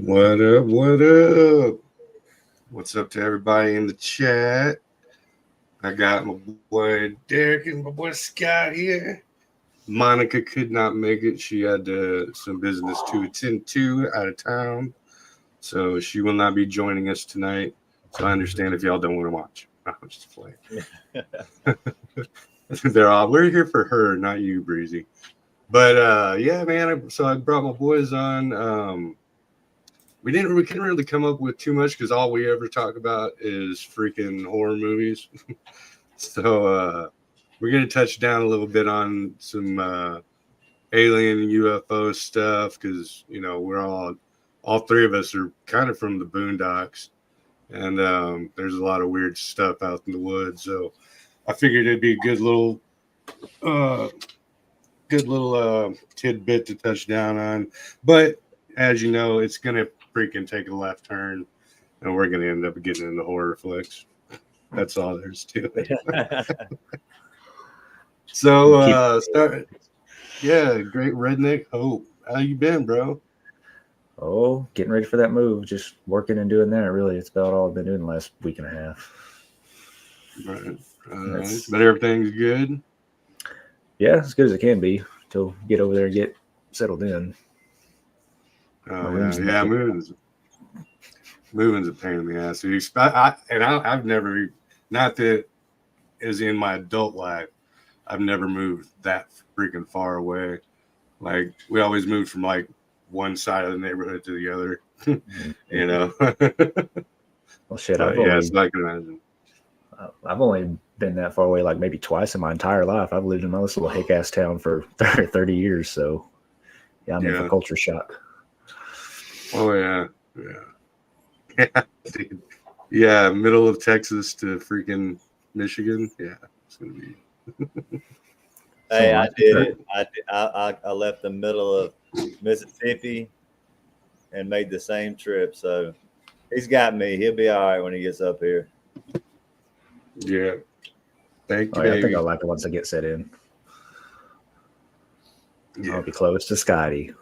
What up? What up? What's up to everybody in the chat? I got my boy Derek and my boy Scott here. Monica could not make it. She had some business to attend to out of town. So she will not be joining us tonight. So I understand if y'all don't want to watch. I'm just playing. We're here for her, not you, Breezy. But yeah, man. So I brought my boys on. We couldn't really come up with too much because all we ever talk about is freaking horror movies. So we're gonna touch down a little bit on some alien UFO stuff because we're all three of us are kind of from the boondocks, and there's a lot of weird stuff out in the woods. So I figured it'd be a uh, good little tidbit to touch down on. But as you know, it's gonna freaking take a left turn, and we're gonna end up getting into horror flicks. That's all there's to it. So start. Yeah, great redneck Hope. How you been, bro? Oh, getting ready for that move. Just working and doing that. Really, it's about all I've been doing the last week and a half. Right. But everything's good. Yeah, as good as it can be till get over there and get settled in. Oh yeah, moving's a pain in the ass. I've never, not that as in my adult life, I've never moved that freaking far away. Like we always moved from like one side of the neighborhood to the other. Well, shit, I can imagine. I've only been that far away like maybe twice in my entire life. I've lived in my little hick ass town for 30 years, so yeah, I'm in for culture shock. Oh yeah, middle of Texas to freaking Michigan. Yeah, it's gonna be. Hey, I did it. I left the middle of Mississippi and made the same trip. So he's got me. He'll be all right when he gets up here. Yeah. Thank you. I think I'll like it once I get set in. Yeah. I'll be close to Scotty.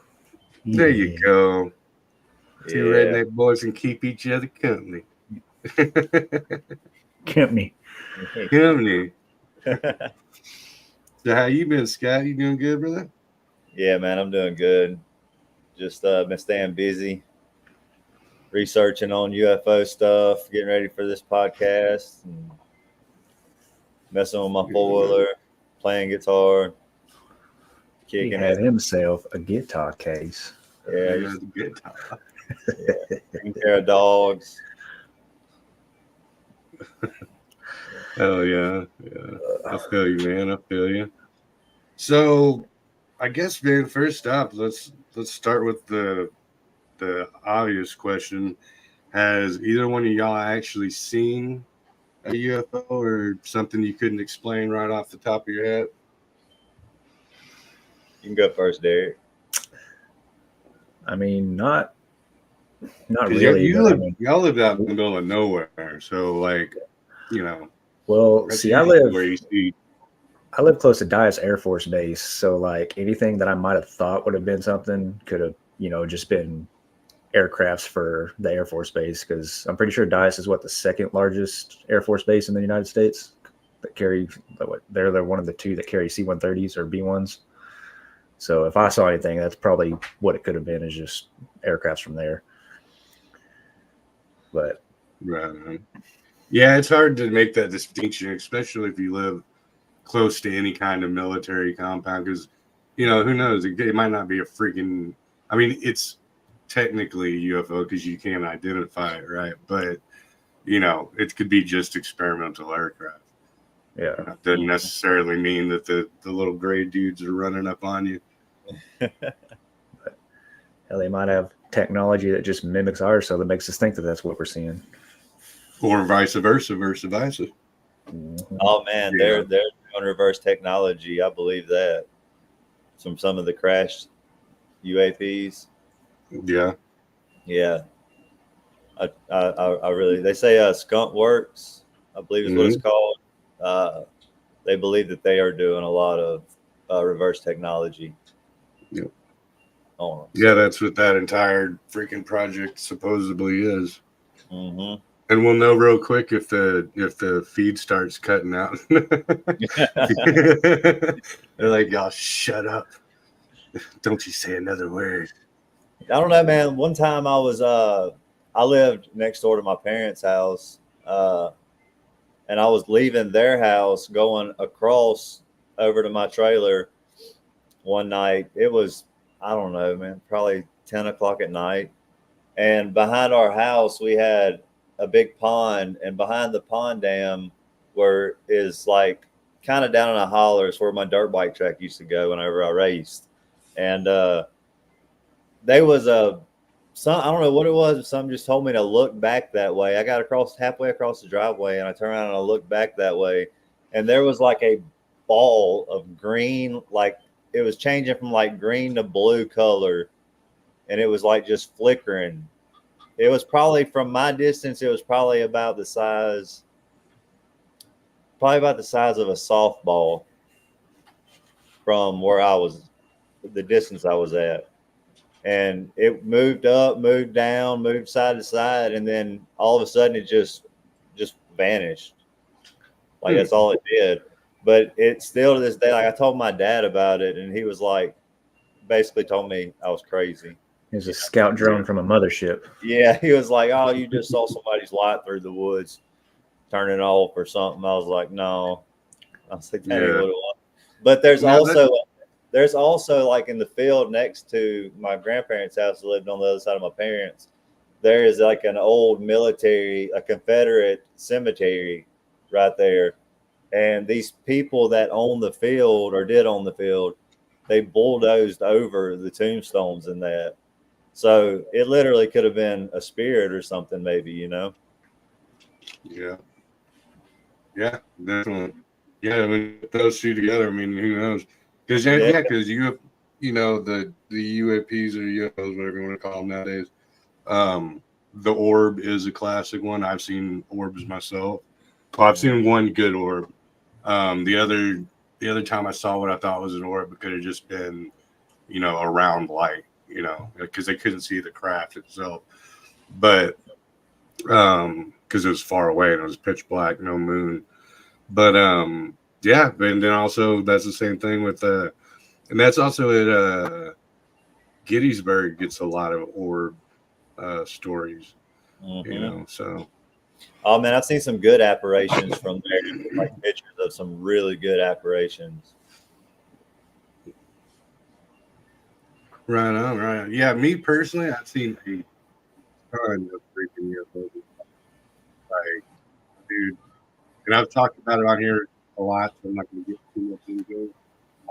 There you go. Two redneck boys can keep each other company. Company. So how you been, Scott? You doing good, brother? Yeah, man, I'm doing good. Just been staying busy, researching on UFO stuff, getting ready for this podcast, and messing with my four-wheeler, playing guitar, kicking. He had himself a guitar case. Yeah, he's a guitar. Taking care of dogs. Oh yeah. I feel you, man. I feel you. So, I guess, man. First up, let's start with the obvious question: has either one of y'all actually seen a UFO or something you couldn't explain right off the top of your head? You can go first, Derek. I mean, not really. Y'all live out in the middle of nowhere, so like, Well, see, I live close to Dyess Air Force Base, so like anything that I might have thought would have been something could have, just been aircrafts for the Air Force Base, because I'm pretty sure Dyess is the second largest Air Force base in the United States that carry. They're one of the two that carry C-130s or B-1s. So if I saw anything, that's probably what it could have been, is just aircrafts from there. But right. Yeah, it's hard to make that distinction, especially if you live close to any kind of military compound, because, who knows? It might not be a freaking... I mean, it's technically a UFO because you can't identify it, right? But, it could be just experimental aircraft. Yeah. That doesn't necessarily mean that the little gray dudes are running up on you. But, hell, they might have technology that just mimics ours, so that makes us think that that's what we're seeing. Or vice versa. Mm-hmm. Oh man, they're doing reverse technology. I believe that from some of the crashed UAPs. Yeah. I really. They say Skunk Works, I believe is what it's called. They believe that they are doing a lot of reverse technology. Yep. on them. Yeah, that's what that entire freaking project supposedly is. Mm-hmm. And we'll know real quick if the feed starts cutting out. They're like, y'all shut up. Don't you say another word. I don't know, man. One time I lived next door to my parents' house, and I was leaving their house going across over to my trailer one night. It was, I don't know, man, probably 10 o'clock at night. And behind our house, we had a big pond, and behind the pond dam where is like kind of down in a holler is where my dirt bike track used to go whenever I raced. And there was I don't know what it was, but something just told me to look back that way. I got halfway across the driveway, and I turned around and I looked back that way, and there was like a ball of green, like it was changing from like green to blue color, and it was like just flickering. It was probably, from my distance, it was probably about the size of a softball from where I was, the distance I was at. And it moved up, moved down, moved side to side, and then all of a sudden it just vanished. Like that's all it did. But it still to this day, like I told my dad about it, and he was like, basically told me I was crazy. It was a scout drone from a mothership. Yeah, he was like, "Oh, you just saw somebody's light through the woods, turn it off or something." I was like, "No," I was like, "That ain't what it was." But there's also like in the field next to my grandparents' house, that lived on the other side of my parents. There is like an old a Confederate cemetery right there, and these people that own the field or did own the field, they bulldozed over the tombstones in that. So it literally could have been a spirit or something, maybe, you know? Yeah. Yeah, definitely. Yeah, I mean, put those two together, I mean, who knows? Because because you know, the UAPs or UFOs, whatever you want to call them nowadays. The orb is a classic one. I've seen orbs myself. Well, I've seen one good orb. The other time I saw what I thought was an orb, it could have just been, you know, a round light, you know, because they couldn't see the craft itself. But because it was far away and it was pitch black, no moon. But yeah, and then also that's the same thing with and that's also at Gettysburg gets a lot of orb stories, you know. So oh man, I've seen some good apparitions from there, like pictures of some really good apparitions. right on, right on. Yeah, me personally, I've seen a ton of freaking UFOs. Like, dude, and I've talked about it on here a lot, so I'm not going to get too much into it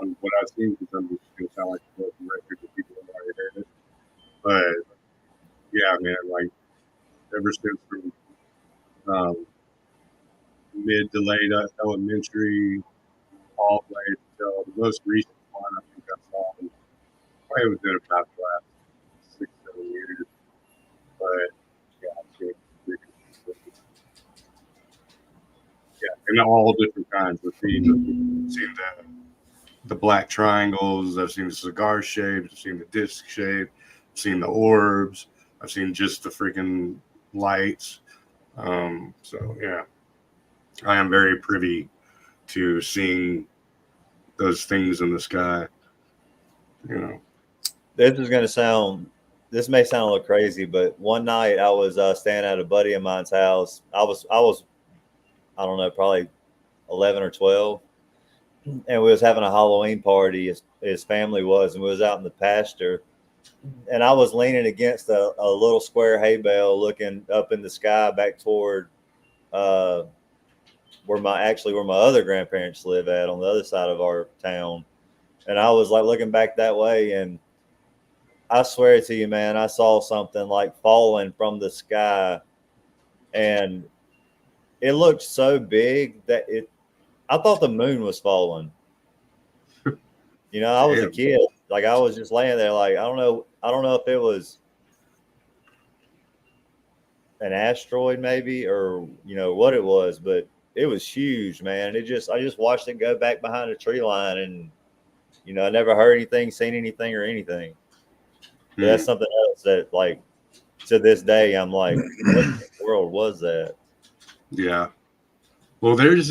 on what I've seen because I'm just going to sound like a broken record to people who already heard it. But yeah, man, like ever since from mid to late elementary, all the way until the most recent one, I think I saw probably within about the last 6-7 years. But yeah, I've seen and all different kinds. I've seen the black triangles. I've seen the cigar shapes. I've seen the disc shape. I've seen the orbs. I've seen just the freaking lights. So yeah, I am very privy to seeing those things in the sky. You know, This may sound a little crazy, but one night I was staying at a buddy of mine's house. I was I don't know, probably 11 or 12, and we was having a Halloween party. His family was, and we was out in the pasture, and I was leaning against a little square hay bale, looking up in the sky back toward where my other grandparents live at on the other side of our town, and I was like looking back that way, and I swear to you, man, I saw something like falling from the sky, and it looked so big that I thought the moon was falling. You know, I was a kid. Like I was just laying there, like I don't know if it was an asteroid maybe, or you know what it was, but it was huge, man. I just watched it go back behind the tree line, and you know, I never heard anything, seen anything or anything. But that's something else that, like, to this day, I'm like, what in the world was that? Yeah. Well, there's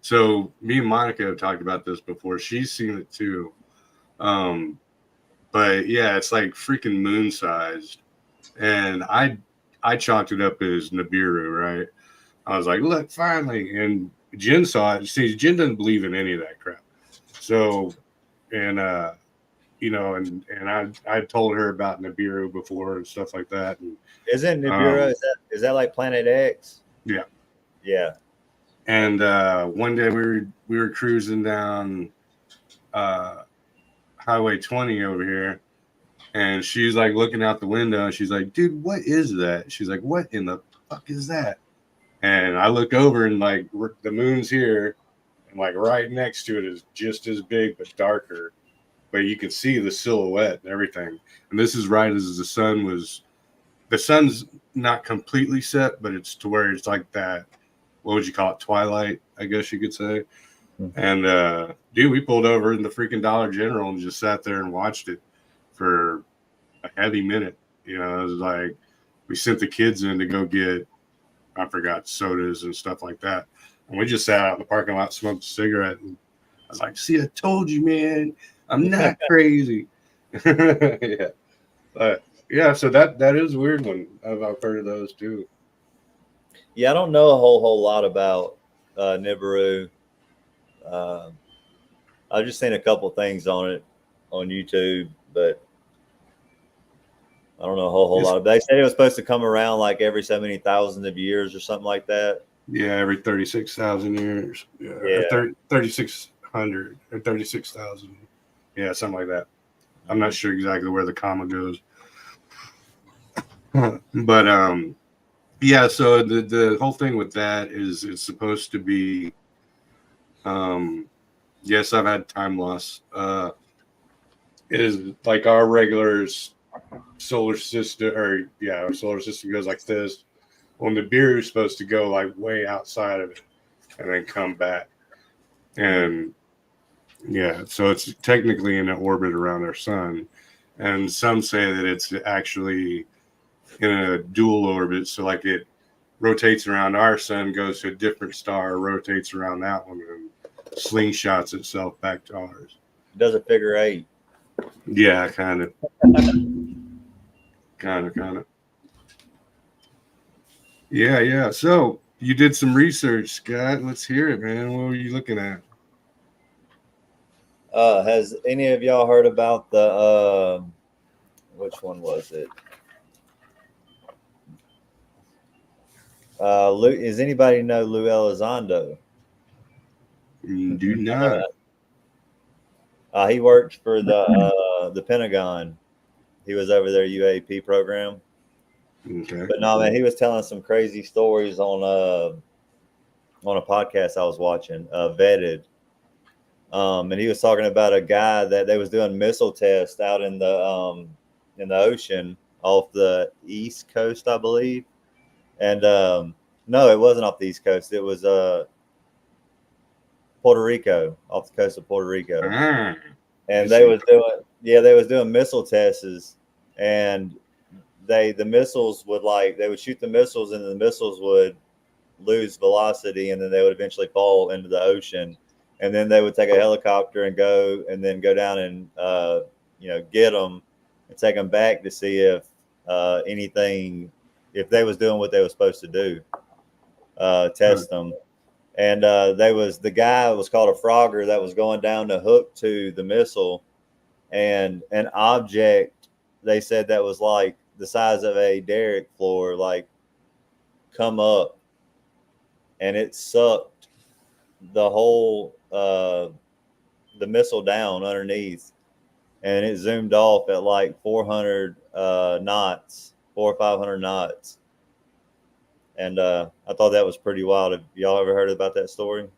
so me and Monica have talked about this before. She's seen it too. But yeah, it's like freaking moon sized. And I chalked it up as Nibiru, right? I was like, look, finally. And Jen saw it. See, Jen doesn't believe in any of that crap. So, and you know, and I told her about Nibiru before and stuff like that. And Isn't Nibiru, is that like Planet X? yeah. Yeah. And one day we were cruising down Highway 20 over here, and she's like looking out the window, and she's like, "Dude, what is that?" She's like, "What in the fuck is that?" And I look over, and like the moon's here, and like right next to it is just as big but darker, but you can see the silhouette and everything. And this is right as the sun's not completely set, but it's to where it's like that. What would you call it? Twilight, I guess you could say. And dude, we pulled over in the freaking Dollar General and just sat there and watched it for a heavy minute. You know, it was like we sent the kids in to go get, I forgot, sodas and stuff like that. And we just sat out in the parking lot, smoked a cigarette, and I was like, "See, I told you, man, I'm not crazy." Yeah, but yeah, so that is a weird one. I've heard of those too. Yeah, I don't know a whole lot about Nibiru. I've just seen a couple things on it on YouTube, but I don't know a whole lot. They said it was supposed to come around like every so many thousands of years or something like that. Yeah, every 36,000 years. Yeah, or 3,600 or 36,000. Yeah, something like that. I'm not sure exactly where the comma goes. But yeah, so the whole thing with that is it's supposed to be yes, I've had time loss. It is like our regular solar system, or yeah, our solar system goes like this. Well, Nibiru is supposed to go like way outside of it and then come back. And yeah, so it's technically in an orbit around our sun. And some say that it's actually in a dual orbit. So like it rotates around our sun, goes to a different star, rotates around that one, and slingshots itself back to ours. Does a figure eight. Yeah, kind of. Kind of. Yeah. So you did some research, Scott. Let's hear it, man. What were you looking at? Has any of y'all heard about the which one was it? Does anybody know Lou Elizondo? Do not. He worked for the Pentagon. He was over their UAP program. Okay. But no, man, he was telling some crazy stories on a podcast I was watching, Vetted. And he was talking about a guy that they was doing missile tests out in the ocean off the East Coast, I believe. And no, it wasn't off the East Coast. It was Puerto Rico, off the coast of Puerto Rico. And they was doing missile tests, and the missiles would they would shoot the missiles, and the missiles would lose velocity, and then they would eventually fall into the ocean. And then they would take a helicopter and go down and get them and take them back to see if if they was doing what they were supposed to do, test them. And the guy was called a frogger that was going down to hook to the missile, and an object they said that was like the size of a derrick floor come up, and it sucked the whole the missile down underneath, and it zoomed off at like 400 knots, 400 or 500 knots. And I thought that was pretty wild. Have y'all ever heard about that story?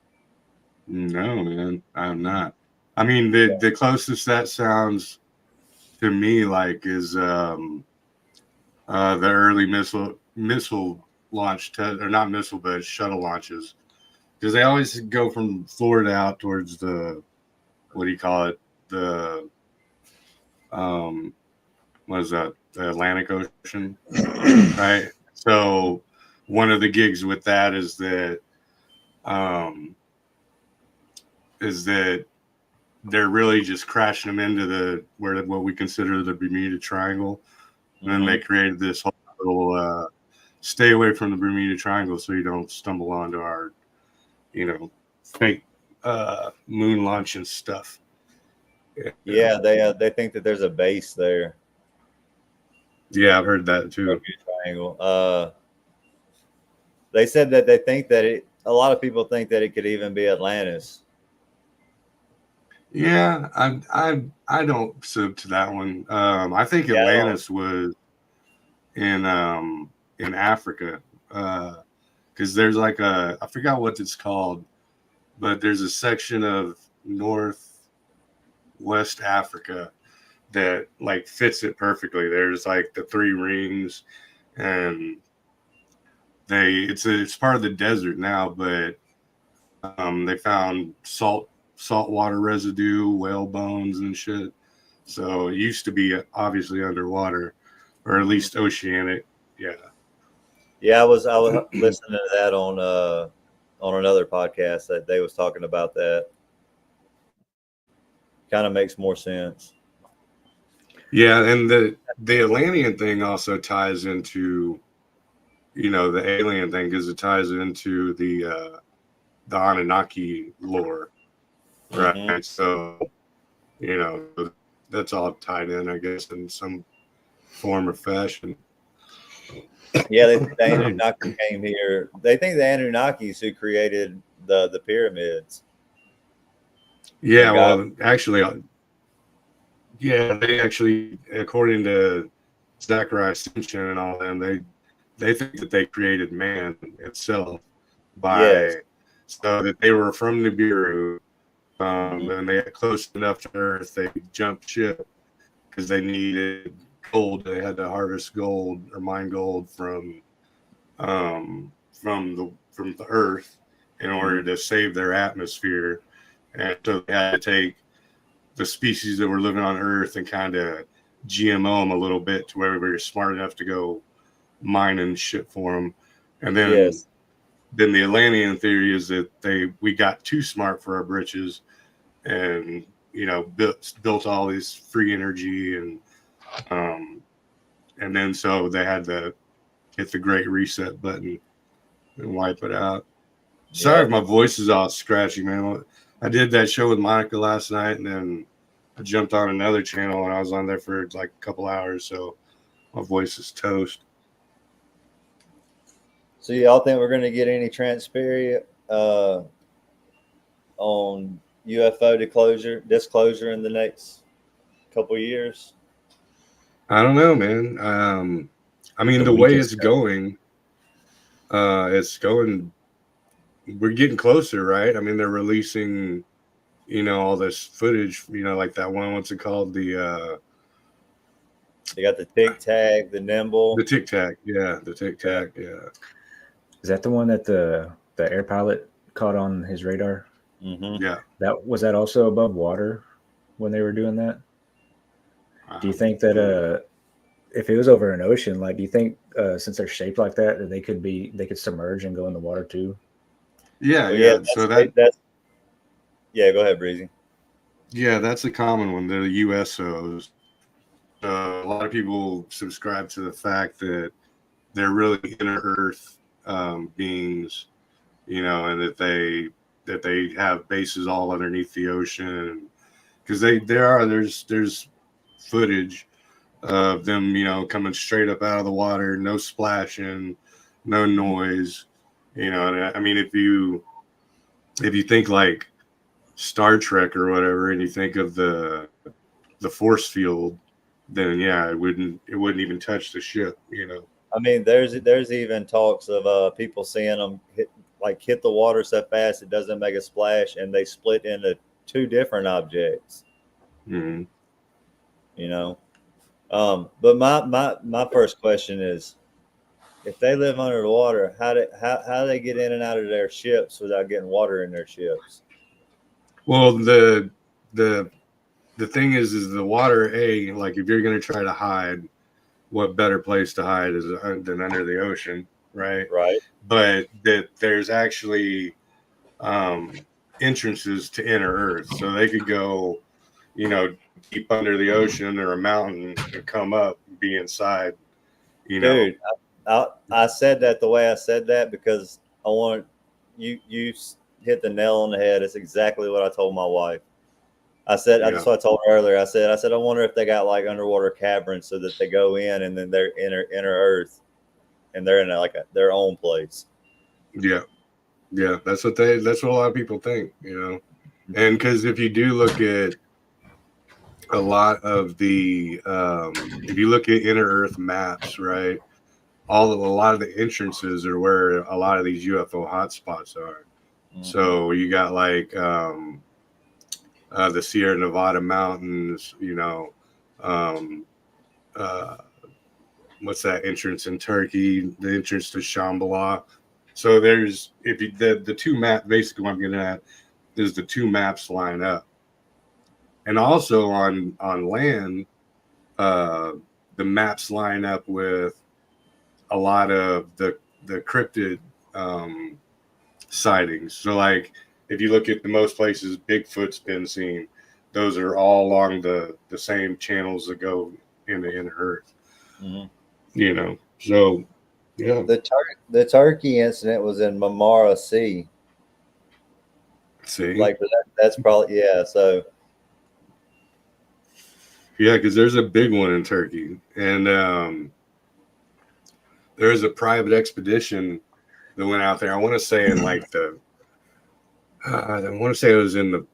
No, man, I'm not. I mean, the closest that sounds to me like is the early missile launch test, or not missile, but shuttle launches, because they always go from Florida out towards the, what do you call it, the what is that, the Atlantic Ocean, right? So one of the gigs with that is that they're really just crashing them into what we consider the Bermuda Triangle, and then they created this whole little stay away from the Bermuda Triangle so you don't stumble onto our, fake moon launch and stuff. Yeah, they think that there's a base there. Yeah, I've heard that too. Triangle. They said that they think that a lot of people think that it could even be Atlantis. Yeah, I don't sub to that one. I think Atlantis was in Africa, because there's like I forgot what it's called, but there's a section of Northwest Africa that like fits it perfectly. There's like the 3 rings, and it's part of the desert now, but they found saltwater residue, whale bones and shit. So it used to be obviously underwater, or at least oceanic. Yeah. Yeah, I was listening to that on another podcast that they was talking about that. Kind of makes more sense. Yeah, and the Atlantean thing also ties into, the alien thing, because it ties into the Anunnaki lore, right? Mm-hmm. So, that's all tied in, I guess, in some form or fashion. Yeah, they think the Anunnaki came here. They think the Anunnakis who created the pyramids. Yeah, well, actually, they actually, according to Zachariah Sitchin and all them, they think that they created man itself so that they were from Nibiru, and they got close enough to Earth, they jumped ship because they needed gold. They had to harvest gold or mine gold from the Earth in order to save their atmosphere, and so they had to take the species that were living on Earth and kind of GMO them a little bit to where we were smart enough to go mining shit for them. And then, then the Atlantean theory is that we got too smart for our britches, and built all this free energy, and then so they had to hit the Great Reset button and wipe it out. Sorry if my voice is all scratchy, man. I did that show with Monica last night, and then I jumped on another channel, and I was on there for like a couple hours, so my voice is toast. So y'all think we're going to get any transparency on UFO disclosure in the next couple of years? I don't know, man. I mean, the way it's going, we're getting closer, right? I mean, they're releasing, all this footage, like that one, what's it called? They got the Tic Tac, the Nimble. The Tic Tac, yeah. The Tic Tac, yeah. Is that the one that the air pilot caught on his radar? Mm-hmm. Yeah. Was that also above water when they were doing that? Do you think that if it was over an ocean, like, do you think since they're shaped like that they could submerge and go in the water too? Yeah, So that's yeah. Go ahead, Breezy. Yeah, that's a common one. They're the USOs. A lot of people subscribe to the fact that they're really inner Earth beings, and that they have bases all underneath the ocean, because there's footage of them, coming straight up out of the water, no splashing, no noise, and I mean, if you think like Star Trek or whatever, and you think of the force field, then it wouldn't even touch the ship, I mean, there's even talks of people seeing them hit the water so fast it doesn't make a splash, and they split into 2 different objects. Mm-hmm. But my first question is, if they live under the water, how do they get in and out of their ships without getting water in their ships? Well, the the thing is the water. Like if you're gonna try to hide, what better place to hide is than under the ocean, right? Right. But that there's actually entrances to inner Earth, so they could go, deep under the ocean or a mountain and come up, and be inside. Dude, I said that the way I said that because I want you hit the nail on the head. It's exactly what I told my wife. That's what I told her earlier. I said, I wonder if they got like underwater caverns so that they go in and then they're inner Earth, and they're in their own place. Yeah, that's what a lot of people think, and because if you do look at a lot of the, if you look at inner Earth maps, right, a lot of the entrances are where a lot of these UFO hotspots are. Mm-hmm. So you got like the Sierra Nevada mountains, what's that entrance in Turkey? The entrance to Shambhala. So there's the two maps. Basically, what I'm getting at is the two maps line up, and also on land, the maps line up with a lot of the cryptid sightings. So, like if you look at the most places Bigfoot's been seen, those are all along the same channels that go into inner Earth. Mm-hmm. So yeah. The Turkey incident was in Marmara Sea. See, like that's probably So yeah, because there's a big one in Turkey, and there's a private expedition that went out there. I want to say in like I want to say it was in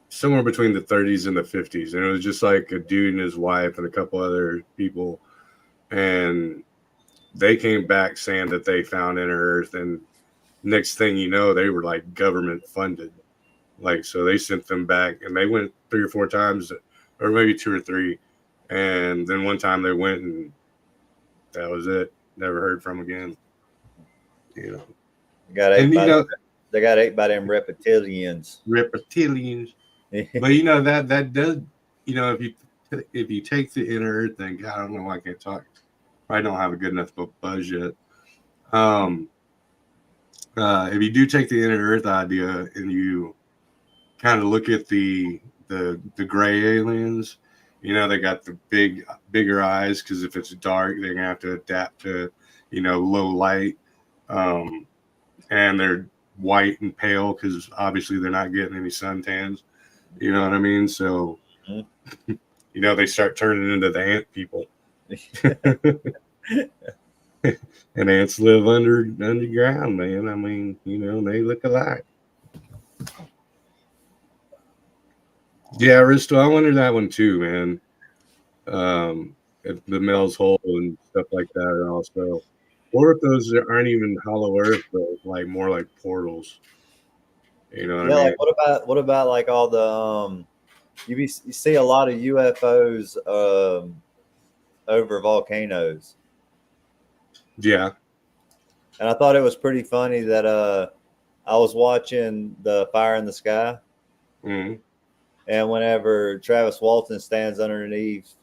somewhere between the 30s and the 50s, and it was just like a dude and his wife and a couple other people, and they came back saying that they found inner Earth, and next thing you know, they were like government funded. Like, so they sent them back, and they went 3 or 4 times, or maybe 2 or 3. And then one time they went, and that was it. Never heard from again. They got ate by them reptilians. But that does, if you take the inner Earth thing, God, I don't know why I can't talk. I don't have a good enough buzz yet. If you do take the inner Earth idea and you kind of look at the gray aliens, they got the bigger eyes, because if it's dark, they're gonna have to adapt to low light, and they're white and pale because obviously they're not getting any suntans. You know what I mean? So they start turning into the ant people. And ants live underground, man. I mean, they look alike. Yeah, Risto, I wonder that one too, man. If the Mel's Hole and stuff like that are also, or if those aren't even hollow Earth, but like more like portals. You know what I mean? Like what about like all the you see a lot of UFOs over volcanoes. Yeah. And I thought it was pretty funny that I was watching the Fire in the Sky. Mm-hmm. And whenever Travis Walton stands underneath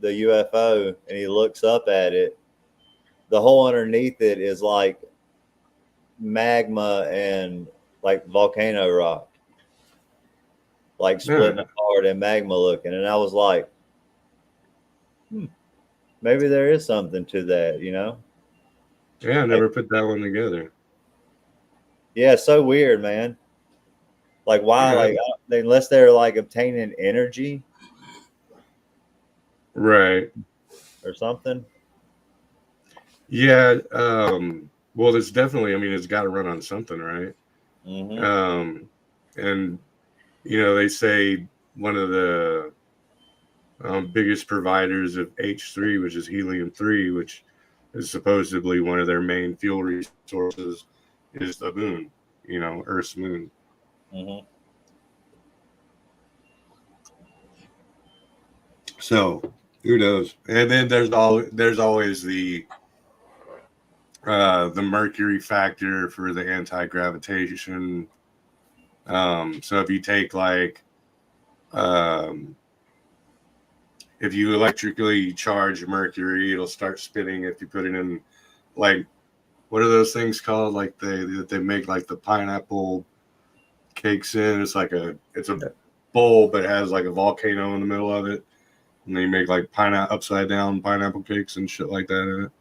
the UFO and he looks up at it, the hole underneath it is like magma and like volcano rock, like splitting apart and magma looking. And I was like, maybe there is something to that, Yeah, I never put that one together. Yeah, so weird, man. Like, why? Yeah. Like, unless they're like obtaining energy, right, or something. Yeah. Well, there's definitely. I mean, it's got to run on something, right? Mm-hmm. And they say one of the biggest providers of H3, which is helium-3, which is supposedly one of their main fuel resources, is the moon. Earth's moon. Mm-hmm. So who knows? And then there's always the mercury factor for the anti-gravitation. So if you take like if you electrically charge mercury, it'll start spinning. If you put it in, like, what are those things called? Like they make like the pineapple cakes in. It's a bowl, but it has like a volcano in the middle of it, and they make like upside down pineapple cakes and shit like that in it.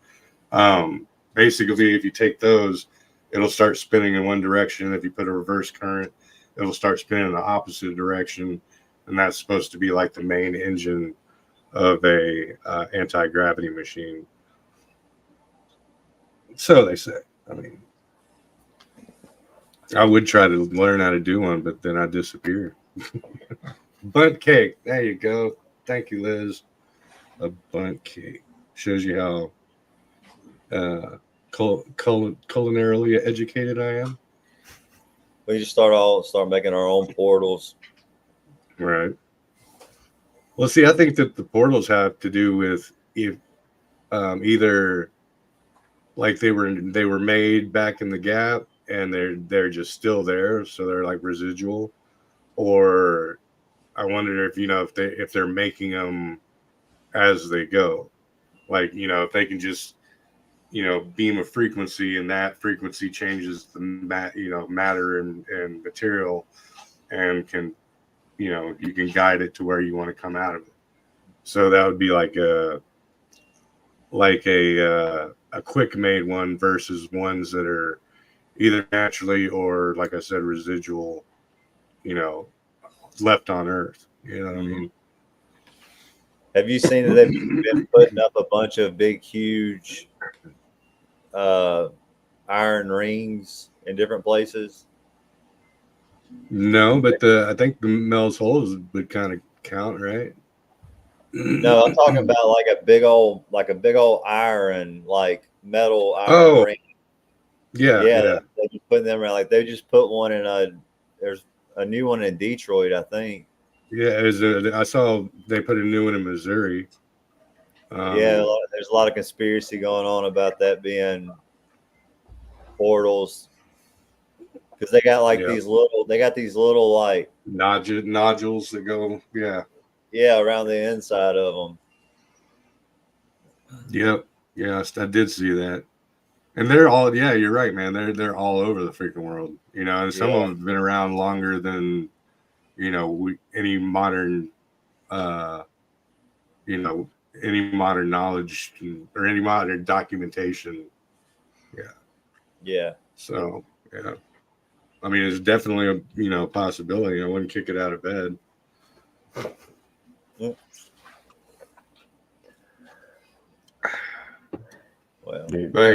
Basically, if you take those, it'll start spinning in one direction. If you put a reverse current, it'll start spinning in the opposite direction, and that's supposed to be like the main engine of a anti-gravity machine. So they say. I mean, I would try to learn how to do one, but then I disappear. Bunt cake. There you go. Thank you, Liz. A bunt cake shows you how culinarily educated I am. We just start making our own portals. Right. Well, see, I think that the portals have to do with if either like they were made back in the gap and they're just still there, so they're like residual, or I wonder if if they're making them as they go, like if they can just beam a frequency and that frequency changes the matter and material, and can you can guide it to where you want to come out of it. So that would be like a quick made one versus ones that are either naturally or, like I said, residual, left on Earth. You know what I mean? Have you seen that they've been putting up a bunch of big, huge iron rings in different places? No, but I think the Mel's holes would kind of count, right? No, I'm talking about like a big old iron, like metal iron ring. Yeah. They just putting them around. Like they just put one in there's a new one in Detroit, I think. Yeah, I saw they put a new one in Missouri. There's a lot of conspiracy going on about that being portals, because they got like these little like nodules that go around the inside of them. Yep. Yes, I did see that. And they're all, you're right, man. They're all over the freaking world, and some of them have been around longer than, any modern, any modern knowledge or any modern documentation. Yeah. Yeah. So, yeah. I mean, it's definitely a possibility. I wouldn't kick it out of bed. Yep. Well, but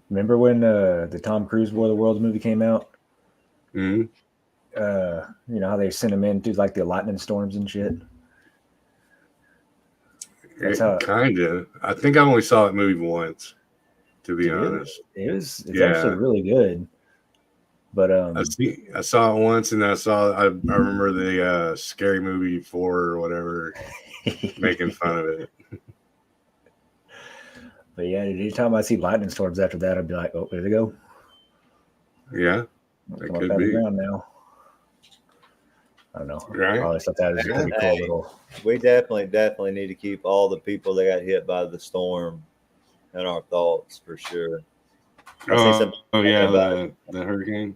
remember when the Tom Cruise War of the Worlds movie came out? Mm-hmm. You know how they sent him in through like the lightning storms and shit? That's how kind of. I think I only saw that movie once, to be honest. It's actually really good. But I saw it once, and I remember the Scary Movie 4 or whatever, making fun of it. But yeah, anytime I see lightning storms after that, I'd be like, "Oh, there they go." Yeah, it could be. Ground now. I don't know. Right? I always thought that was a pretty cool little. We definitely need to keep all the people that got hit by the storm in our thoughts for sure. The hurricane.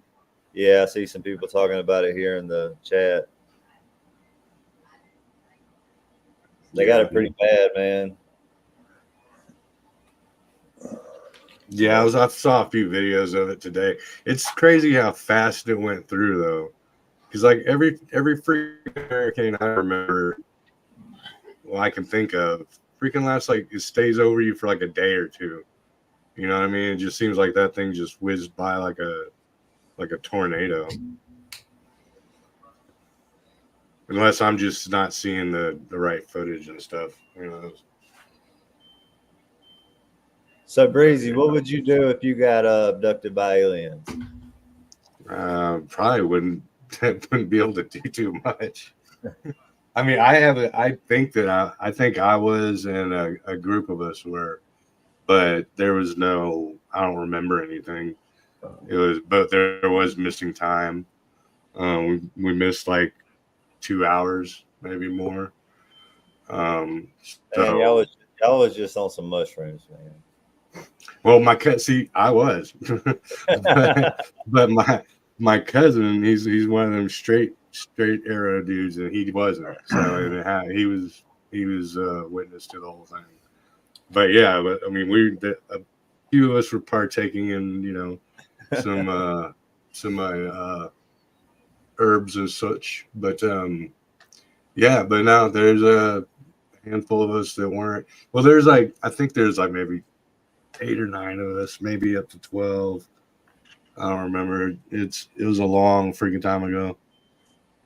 Yeah, I see some people talking about it here in the chat. They got it pretty bad, man. Yeah, I saw a few videos of it today. It's crazy how fast it went through, though. Because like every freaking hurricane I remember, I can think of, freaking lasts it stays over you for like a day or two. You know what I mean? It just seems like that thing just whizzed by like a tornado. Unless I'm just not seeing the right footage and stuff. Who knows? So Breezy, what would you do if you got abducted by aliens? Probably wouldn't be able to do too much. I mean, I think I was in a group of us were, but there was I don't remember anything. But there was missing time. We missed like 2 hours, maybe more. Man, y'all was just on some mushrooms, man. Well, I was, but my cousin, he's one of them straight arrow dudes, and he wasn't. So he was witness to the whole thing. But yeah, I mean, a few of us were partaking in some herbs and such. But yeah, but now there's a handful of us that weren't. Well, I think there's like maybe 8 or 9 of us, maybe up to 12. I don't remember. It was a long freaking time ago.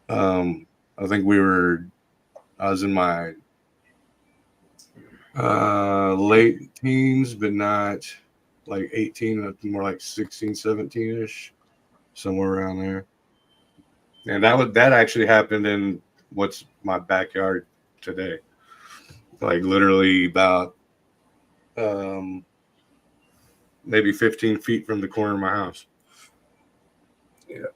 I think I was in my late teens, but not like 18, more like 16, 17-ish, somewhere around there. And that actually happened in what's my backyard today. Like literally about maybe 15 feet from the corner of my house. Yeah.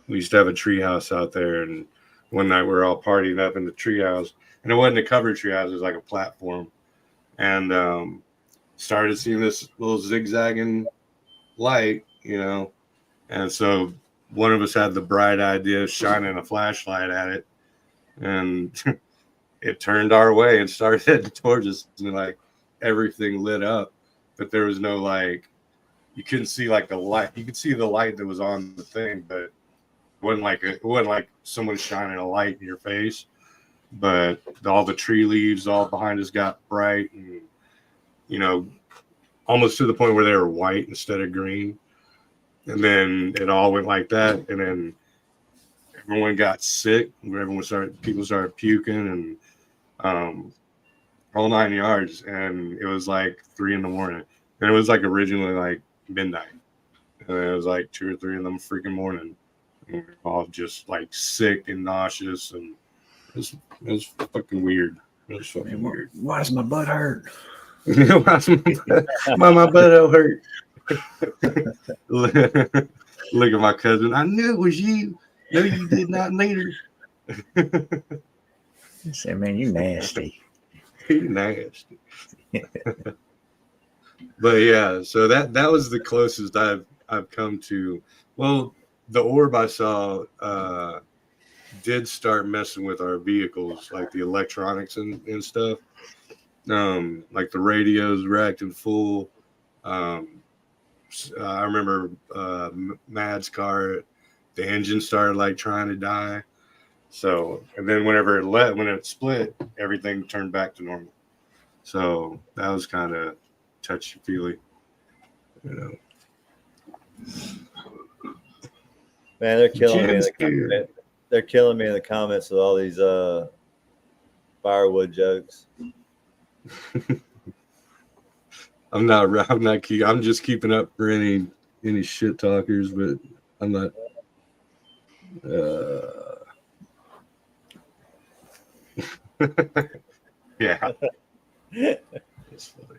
We used to have a tree house out there, and one night we were all partying up in the tree house. And it wasn't a covered tree house, it was like a platform. And started seeing this little zigzagging light, And so one of us had the bright idea of shining a flashlight at it, and it turned our way and started heading towards us, and like everything lit up, but there was no you couldn't see like the light. You could see the light that was on the thing, but it wasn't like someone shining a light in your face. But all the tree leaves all behind us got bright, and almost to the point where they were white instead of green. And then it all went like that, and then everyone got sick. People started puking, and whole 9 yards. And it was like 3 a.m, and it was like originally like midnight, and it was like 2 or 3 in the freaking morning. And we were all just like sick and nauseous, and it was fucking weird. It was fucking weird. Why does my butt hurt? Why my butt hurt? Look at my cousin. I knew it was you. No, you did not meet her. He said, "Man, you nasty." You nasty. But yeah, so that was the closest I've come to. Well, the orb I saw did start messing with our vehicles, like the electronics and stuff. Like the radios were acting full. I remember Mad's car, the engine started like trying to die. So, and then when it split, everything turned back to normal. So that was kind of touchy-feely, Man, they're killing me. They're killing me in the comments with all these firewood jokes. I'm just keeping up for any shit talkers, but I'm not. Yeah. That's funny.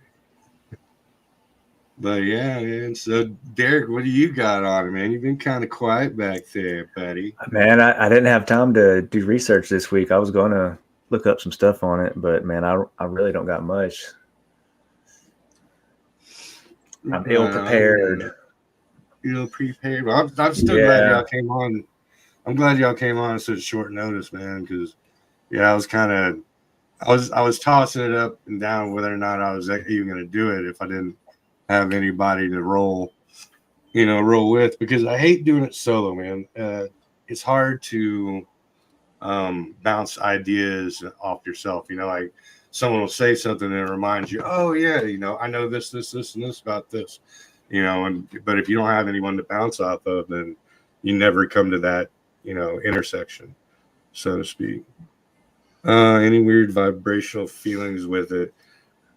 But yeah, man. So Derek, what do you got on it, man? You've been kind of quiet back there, buddy. Man, I didn't have time to do research this week. I was going to look up some stuff on it, but man, I really don't got much. I'm ill prepared. Ill prepared. Well, I'm still glad y'all came on. I'm glad y'all came on at such short notice, man. Because I was tossing it up and down whether or not I was even going to do it if I didn't have anybody to roll with, because I hate doing it solo, man. It's hard to bounce ideas off yourself. Like someone will say something and it reminds you, oh yeah, I know this, and this about this, but if you don't have anyone to bounce off of, then you never come to that, intersection, so to speak. Any weird vibrational feelings with it?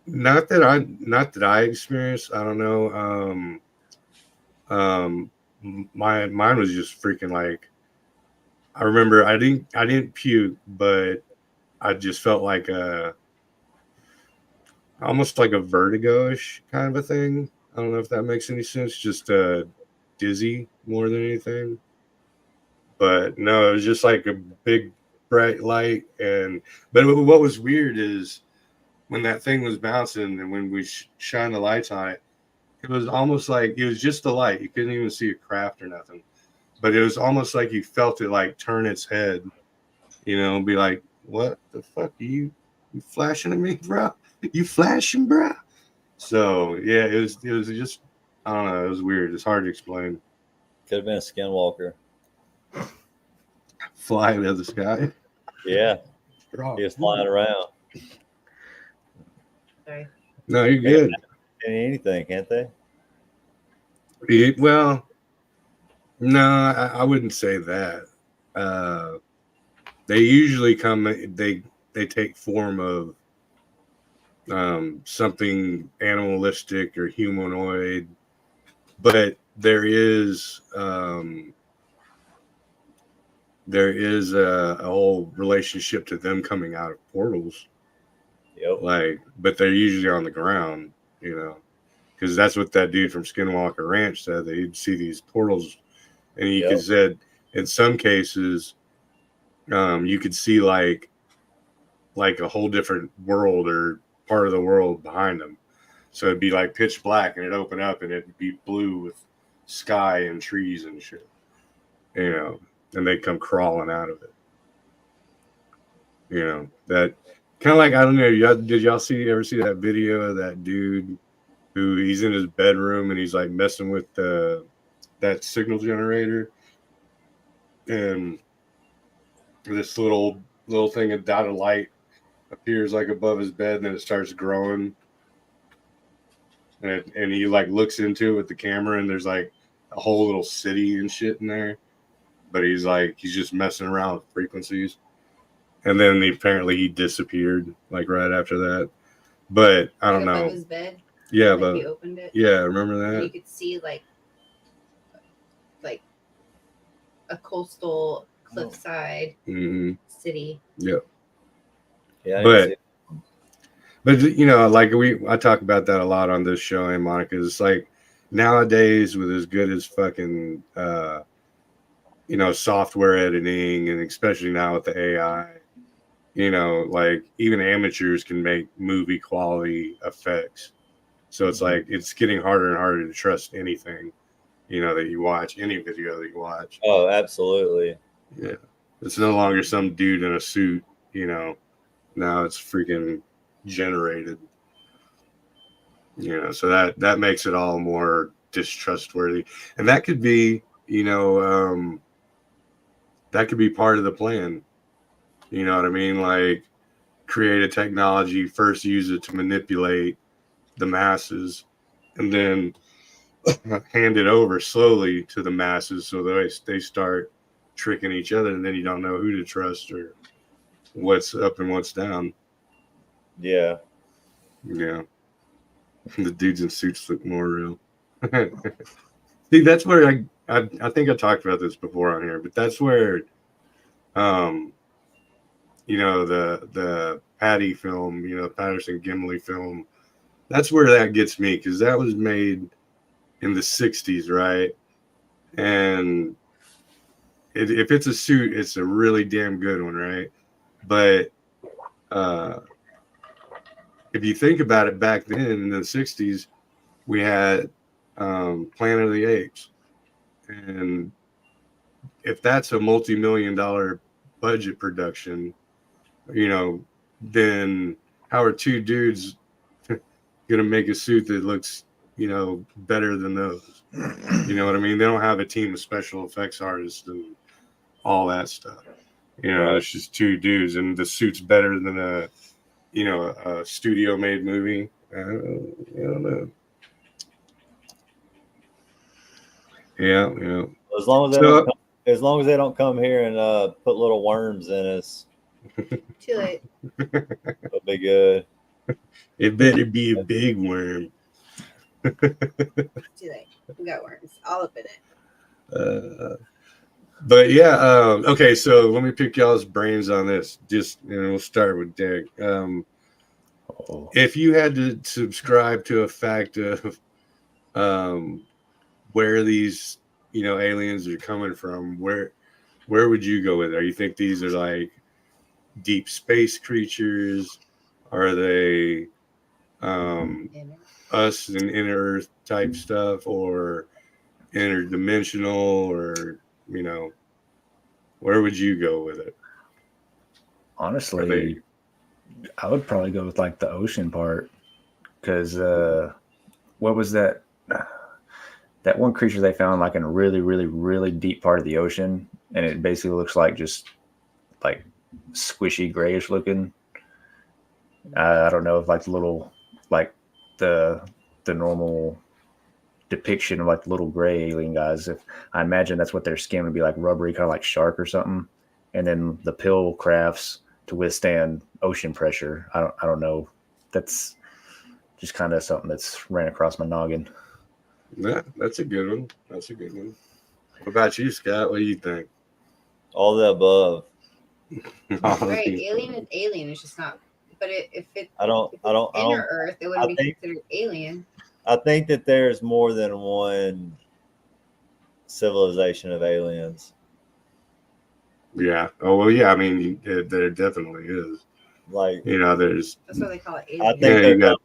Not that I experienced. I don't know. Mine was just freaking like, I remember I didn't puke, but I just felt like almost like a vertigo-ish kind of a thing. I don't know if that makes any sense. Just dizzy more than anything. But no, it was just like a big bright light. But what was weird is when that thing was bouncing and when we shined the lights on it, it was almost like it was just the light. You couldn't even see a craft or nothing. But it was almost like you felt it like turn its head, and be like, what the fuck are you flashing at me, bro? You flashing, bro? So yeah, it was just, I don't know, it was weird. It's hard to explain. Could have been a skinwalker. Fly out of the sky. Yeah. He was flying around. Sorry. No, you're good. Anything, can't they? Well, no, I wouldn't say that. They usually come. They take form of something animalistic or humanoid, but there is a whole relationship to them coming out of portals. Yep. But they're usually on the ground, because that's what that dude from Skinwalker Ranch said. That he'd see these portals, and he said in some cases, you could see like a whole different world or part of the world behind them. So it'd be like pitch black, and it'd open up, and it'd be blue with sky and trees and shit, and they'd come crawling out of it. That kind of like, I don't know, did y'all ever see that video of that dude who he's in his bedroom and he's like messing with that signal generator, and this little thing, a dot of light appears like above his bed, and then it starts growing, and he like looks into it with the camera, and there's like a whole little city and shit in there, but he's just messing around with frequencies, and then apparently he disappeared like right after that. But I don't know. Above his bed. Yeah, but he opened it. Yeah, remember that? And you could see like a coastal cliffside city. Yep. Yeah. But I talk about that a lot on this show, and Monica, it's like nowadays with as good as fucking software editing, and especially now with the AI, like even amateurs can make movie quality effects. So it's like it's getting harder and harder to trust anything, that you watch, any video that you watch. Oh, absolutely. Yeah. It's no longer some dude in a suit, now it's freaking generated. So that makes it all more distrustworthy. And that could be, that could be part of the plan. You know what I mean? Like create a technology, first use it to manipulate the masses, and then hand it over slowly to the masses so they start tricking each other, and then you don't know who to trust or what's up and what's down. Yeah. Yeah. The dudes in suits look more real. See, that's where I think I talked about this before on here, but that's where the Patty film, Patterson Gimli film, that's where that gets me, because that was made in the 60s, right? And if it's a suit, it's a really damn good one, right? But if you think about it, back then in the 60s, we had Planet of the Apes. And if that's a multi-million-dollar budget production, then how are two dudes going to make a suit that looks, better than those? You know what I mean? They don't have a team of special effects artists and all that stuff. It's just two dudes, and the suit's better than a studio-made movie. I don't know. Yeah. As long as they don't come here and put little worms in us. Too late. It'll be good. It better be a big worm. Too late. We got worms all up in it. But yeah, okay, so let me pick y'all's brains on this. We'll start with Derek. If you had to subscribe to a fact of where these aliens are coming from, where would you go with it? Or you think these are like deep space creatures? Are they us and inner Earth type stuff, or interdimensional, or where would you go with it? Honestly, I would probably go with like the ocean part, because what was that? That one creature they found like in a really, really, really deep part of the ocean, and it basically looks like just like squishy grayish looking. I don't know if like the little like the normal depiction of like the little gray alien guys. If I imagine that's what their skin would be like, rubbery, kind of like shark or something, and then the pill crafts to withstand ocean pressure. I don't know. That's just kind of something that's ran across my noggin. Yeah, that's a good one. That's a good one. What about you, Scott? What do you think? All the above. Right, alien is alien. It's just not. But if it's inner Earth, it wouldn't be considered alien. I think that there's more than one civilization of aliens. Yeah. Oh well. Yeah. I mean, there definitely is. Like, there's. That's why they call it alien.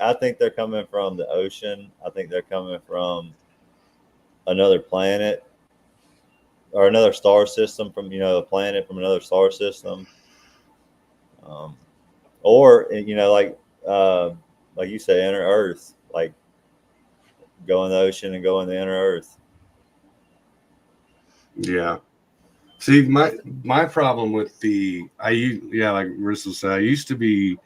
I think they're coming from the ocean. I think they're coming from another planet or another star system. From a planet from another star system. Or like you say, inner Earth, like go in the ocean and go in the inner Earth. Yeah. See, my problem with like Russell said, I used to be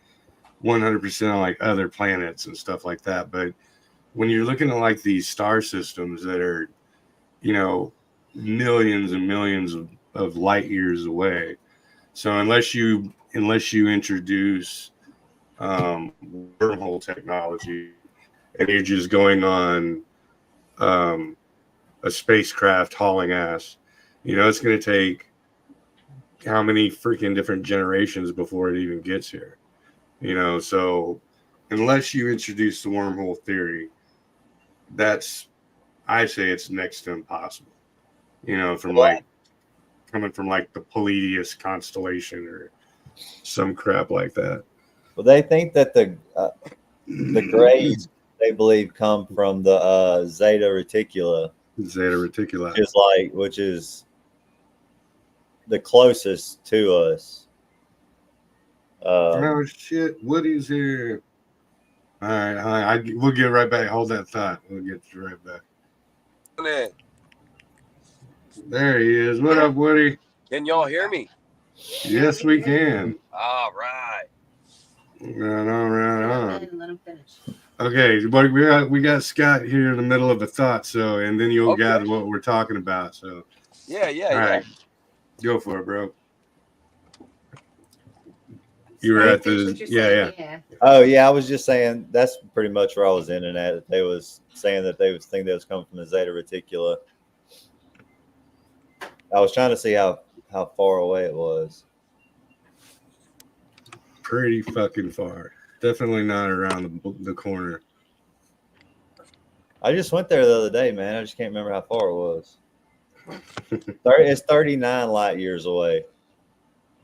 100% on like other planets and stuff like that. But when you're looking at like these star systems that are, millions and millions of light years away, so unless you introduce wormhole technology and you're just going on a spacecraft hauling ass, it's going to take how many freaking different generations before it even gets here, so unless you introduce the wormhole theory, I say it's next to impossible, from like coming from like the Pleiades constellation or some crap like that. Well, they think that the grays they believe come from the Zeta Reticuli. Zeta Reticuli, which is the closest to us. Oh shit! Woody's here. All right, we'll get right back. Hold that thought. We'll get you right back. There he is. What up, Woody? Can y'all hear me? Yes, we can. All right. Right on. Let him finish. Okay, but we got Scott here in the middle of a thought, and then you'll gather what we're talking about. So yeah. All right, go for it, bro. You were at the yeah. Oh yeah, I was just saying that's pretty much where I was in and at. They was saying that they was thinking that was coming from the Zeta Reticuli. I was trying to see how far away it was. Pretty fucking far. Definitely not around the corner. I just went there the other day, man. I just can't remember how far it was. It's 39 light years away.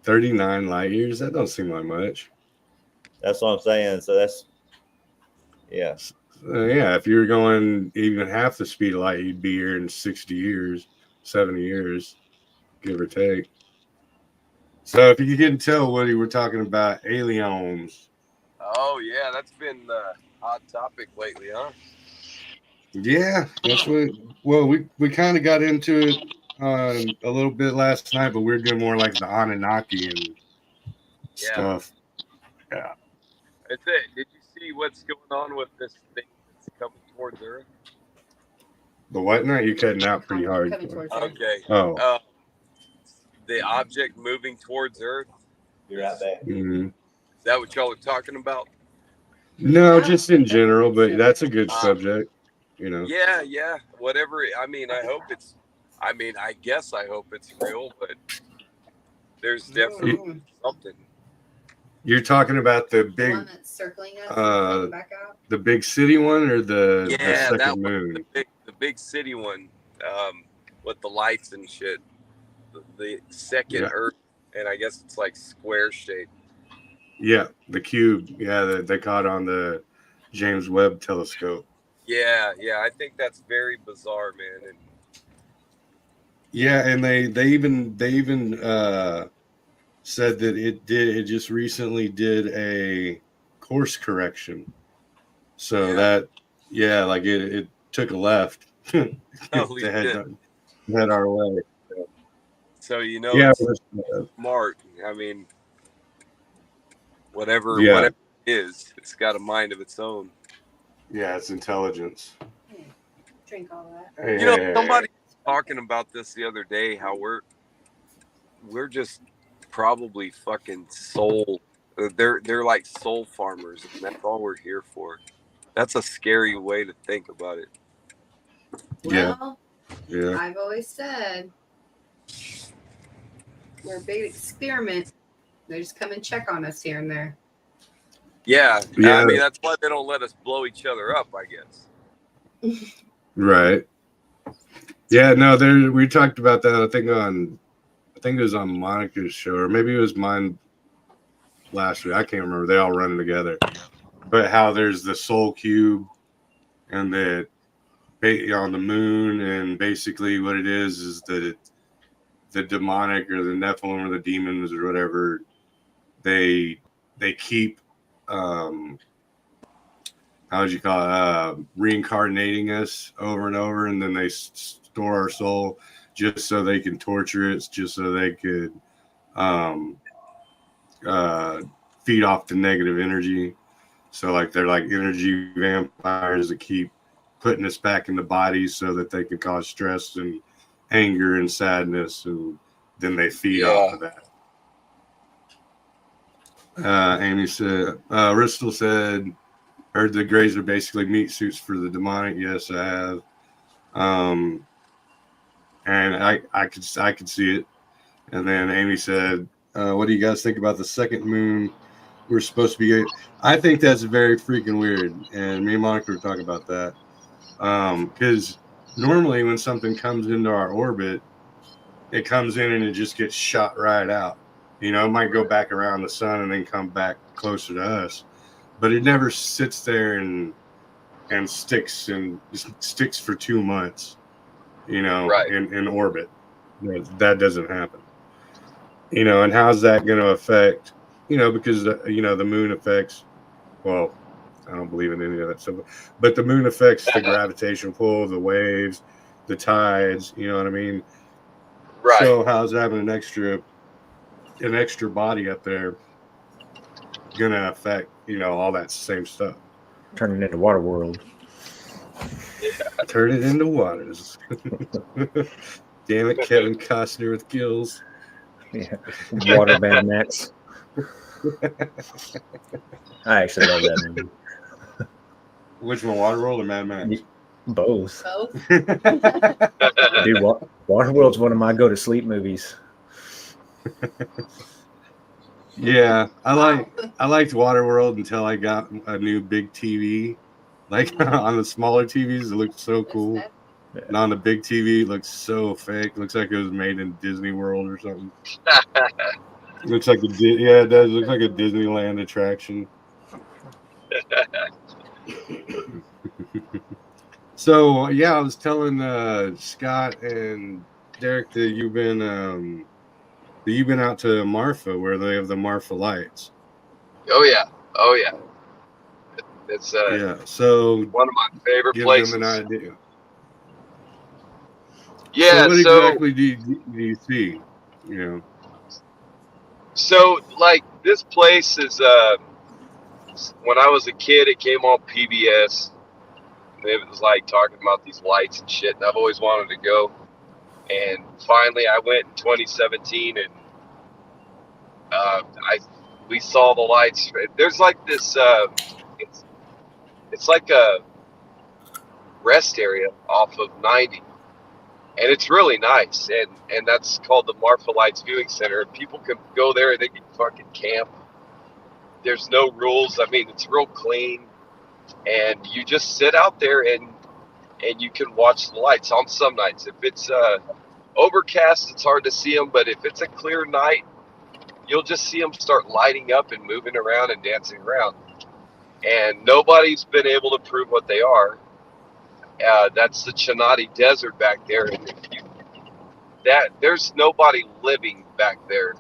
39 light years? That don't seem like much. That's what I'm saying. So that's, yeah. Yeah, if you were going even half the speed of light, you'd be here in 60 years, 70 years, give or take. So if you can tell, Woody, we're talking about aliens. Oh, yeah, that's been the hot topic lately, huh? Yeah, that's we kind of got into it a little bit last night, but we're doing more like the Anunnaki and stuff. Yeah. That's it. Did you see what's going on with this thing that's coming towards Earth? The what now? You're cutting out pretty hard. Okay. Oh. The object moving towards Earth. You're right back. Mm-hmm. Is that what y'all are talking about? No, just in general, but that's a good subject. Yeah. Whatever. I guess I hope it's real, but there's definitely something. You're talking about the big one that's circling us back out? The big city one or the second that moon? One, the big city one, with the lights and shit. The second Earth and I guess it's like square shaped. Yeah, the cube. Yeah, that they caught on the James Webb telescope. Yeah, I think that's very bizarre, man. And yeah, and they even said that it just recently did a course correction, so that like it took a left to head our way. So yeah, it's smart. I mean, whatever it is, it's got a mind of its own. Yeah, it's intelligence. Drink all that. Somebody was talking about this the other day, how we're just probably fucking soul. They're like soul farmers, and that's all we're here for. That's a scary way to think about it. Well, I've always said we're a big experiment. They just come and check on us here and there. Yeah. I mean, that's why they don't let us blow each other up, I guess. Right. Yeah, no, we talked about that, I think it was on Monica's show, or maybe it was mine last week. I can't remember. They all run together. But how there's the soul cube and that on the moon, and basically what it is that the demonic or the Nephilim or the demons or whatever, they keep how would you call it, reincarnating us over and over, and then they store our soul just so they can torture it, just so they could feed off the negative energy. So like they're like energy vampires that keep putting us back in the body so that they can cause stress and anger and sadness, and then they feed off of that. Amy said, Ristel said, heard the Greys are basically meat suits for the demonic. Yes, I have. And I could see it. And then Amy said, what do you guys think about the second moon we're supposed to be? I think that's very freaking weird. And me and Monica were talking about that. Because normally when something comes into our orbit, it comes in and it just gets shot right out. It might go back around the sun and then come back closer to us. But it never sits there and sticks for 2 months, in orbit. That doesn't happen. And how's that going to affect, because, the moon affects, well, I don't believe in any of that stuff, but the moon affects the gravitational pull, the waves, the tides, you know what I mean? Right. So how's having an extra body up there going to affect, all that same stuff? Turn it into water world. Turn it into waters. Damn it, Kevin Costner with gills. Yeah, Water Mad Max. I actually love that movie. Which one, Waterworld or Mad Max? Both. Dude, Waterworld's one of my go-to-sleep movies. Yeah, I liked Waterworld until I got a new big TV. Like on the smaller TVs, it looked so cool. Yeah. And on the big TV, it looks so fake. It looks like it was made in Disney World or something. It looks like it does. It looks like a Disneyland attraction. So yeah, I was telling Scott and Derek that you've been out to Marfa, where they have the Marfa lights. Oh yeah. It's so one of my favorite places. Give them an idea. Yeah. So what exactly do you see? So like this place is when I was a kid, it came on PBS. It was like talking about these lights and shit, and I've always wanted to go. And finally, I went in 2017, and we saw the lights. There's like this. It's like a rest area off of 90, and it's really nice. And that's called the Marfa Lights Viewing Center. People can go there and they can fucking camp. There's no rules. I mean, it's real clean, and you just sit out there and you can watch the lights on some nights. If it's overcast, it's hard to see them, but if it's a clear night, you'll just see them start lighting up and moving around and dancing around. And nobody's been able to prove what they are. That's the Chinati Desert back there. And there's nobody living back there.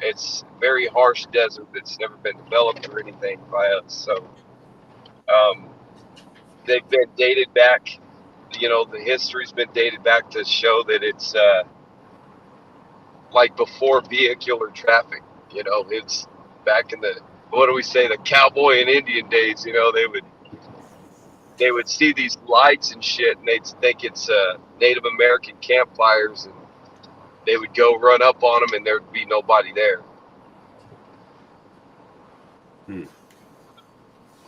It's a very harsh desert that's never been developed or anything by us. So they've been dated back. The history's been dated back to show that it's like before vehicular traffic. It's back in the, what do we say, the cowboy and Indian days. They would see these lights and shit, and they'd think it's Native American campfires, and they would go run up on them, and there'd be nobody there.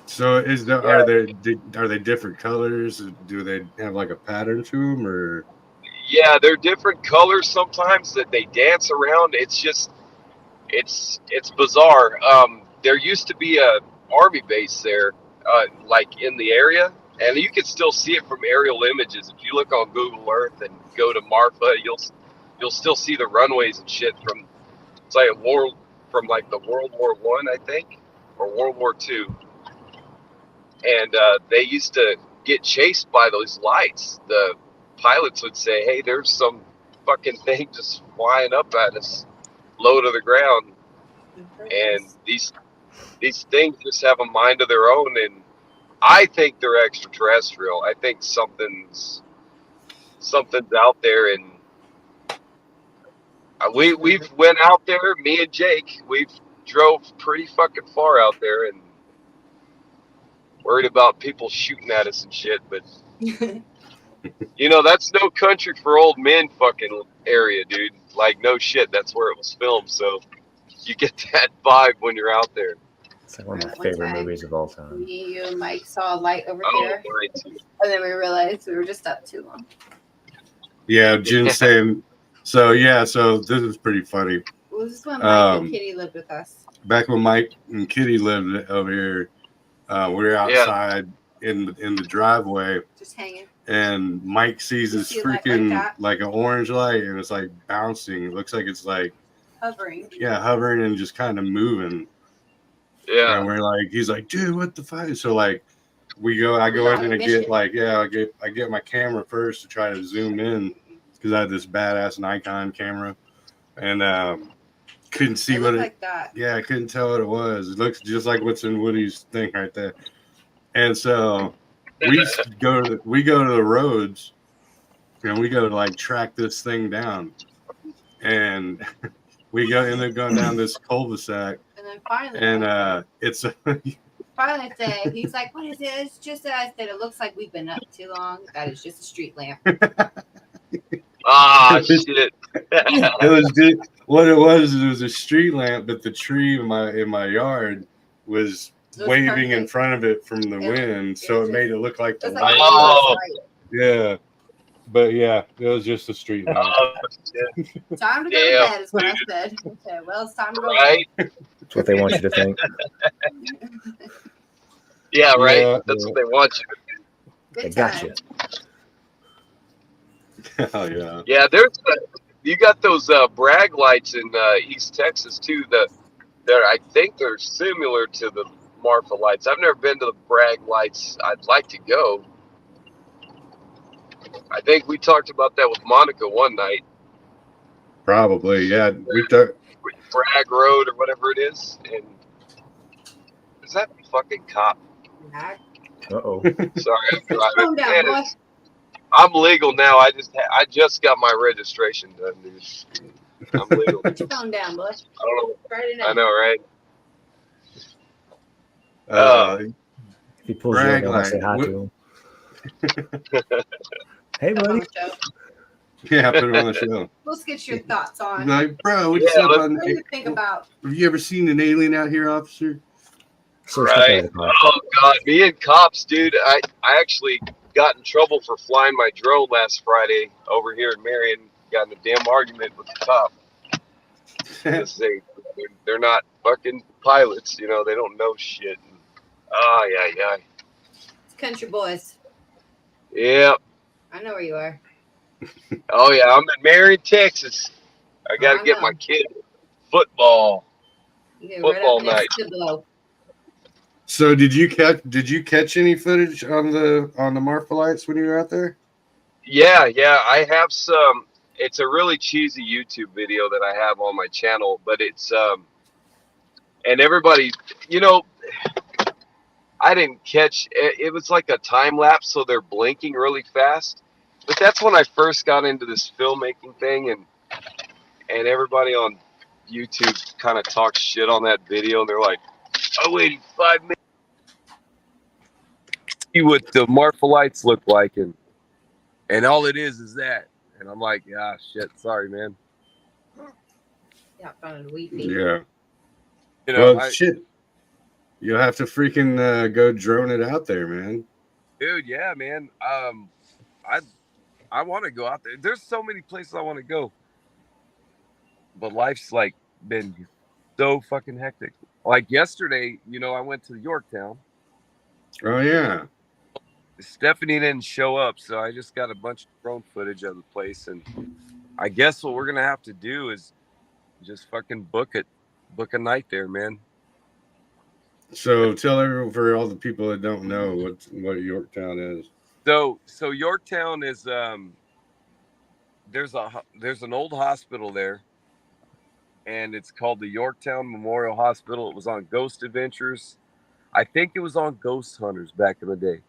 So are they different colors? Do they have like a pattern to them, or? Yeah, they're different colors sometimes that they dance around. It's just, it's bizarre. There used to be a army base there, like in the area, and you can still see it from aerial images. If you look on Google Earth and go to Marfa, you'll still see the runways and shit from, it's like from like the World War I, I think, or World War II. And they used to get chased by those lights. The pilots would say, "Hey, there's some fucking thing just flying up at us, low to the ground." And these things just have a mind of their own, and I think they're extraterrestrial. I think something's out there, and we've went out there. Me and Jake, we've drove pretty fucking far out there, and worried about people shooting at us and shit, but that's no country for old men fucking area, dude. Like, no shit, that's where it was filmed, so you get that vibe when you're out there. It's like one of my favorite movies of all time. Me, you, and Mike saw a light over here, and then we realized we were just up too long. Yeah, Jen's saying, so this is pretty funny. Well, this is when Mike and Kitty lived with us. Back when Mike and Kitty lived over here, we were outside in the driveway, just hanging, and Mike sees this freaking like an orange light, and it's like bouncing. It looks like it's like hovering. Yeah, hovering and just kind of moving. Yeah, and we're like, he's like, dude, what the fuck? So like, I go in and I get my camera first to try to zoom in because I had this badass Nikon camera, and couldn't see what it like that. Yeah, I couldn't tell what it was. It looks just like what's in Woody's thing right there. And so we go to the roads, and we go to like track this thing down, and we end up going down this cul-de-sac. And then finally, it's finally say, he's like, "What is it?" It's just that I said, "It looks like we've been up too long. That is just a street lamp." Ah, shit. What it was a street lamp, but the tree in my yard was waving perfect in front of it from the wind, so it made it look like the light. Oh. Yeah. But yeah, it was just a street lamp. Oh, time to go to bed is what I said. Okay, well, it's time to go to bed. That's what they want you to think. Yeah, right. Yeah, that's what they want you to do. They got you. Oh yeah. Yeah, you got those brag lights in East Texas too. I think they're similar to the Marfa lights. I've never been to the brag lights. I'd like to go. I think we talked about that with Monica one night. Probably, yeah. Bragg Road or whatever it is. And is that a fucking cop? Uh-oh. Sorry, I'm driving. Down, boy. I'm legal now. I just got my registration done, dude. I'm legal. Put your phone down, boy. I know, right? If he pulls you over, I want to say hi to him. Hey, buddy. Yeah, put him on the show. Let's get your thoughts on. Like, bro, what do you think about? Have you ever seen an alien out here, officer? Right. Oh God, me and cops, dude. I actually got in trouble for flying my drone last Friday over here in Marion. Got in a damn argument with the cop. They're not fucking pilots, they don't know shit. Yeah. It's country boys. Yeah. I know where you are. Oh yeah, I'm in Marion, Texas. I gotta get my kid football. football night. So did you catch any footage on the Marfalites when you were out there? Yeah, I have some. It's a really cheesy YouTube video that I have on my channel, but it's and everybody, I didn't catch it. Was like a time lapse, so they're blinking really fast. But that's when I first got into this filmmaking thing, and everybody on YouTube kind of talks shit on that video, and they're like, "I waited 5 minutes to see what the Marfalites look like, and all it is that." And I'm like, "Yeah, shit, sorry, man." Yeah, found Wi-Fi. Yeah. Shit. You'll have to freaking go drone it out there, man. Dude, yeah, man. I want to go out there. There's so many places I want to go, but life's like been so fucking hectic. Like yesterday, I went to Yorktown. Oh yeah. Stephanie didn't show up, so I just got a bunch of drone footage of the place, and I guess what we're gonna have to do is just fucking book a night there, man. So tell everyone, for all the people that don't know, what Yorktown is. So Yorktown is there's an old hospital there, and it's called the Yorktown Memorial Hospital. It was on Ghost Adventures. I think it was on Ghost Hunters back in the day.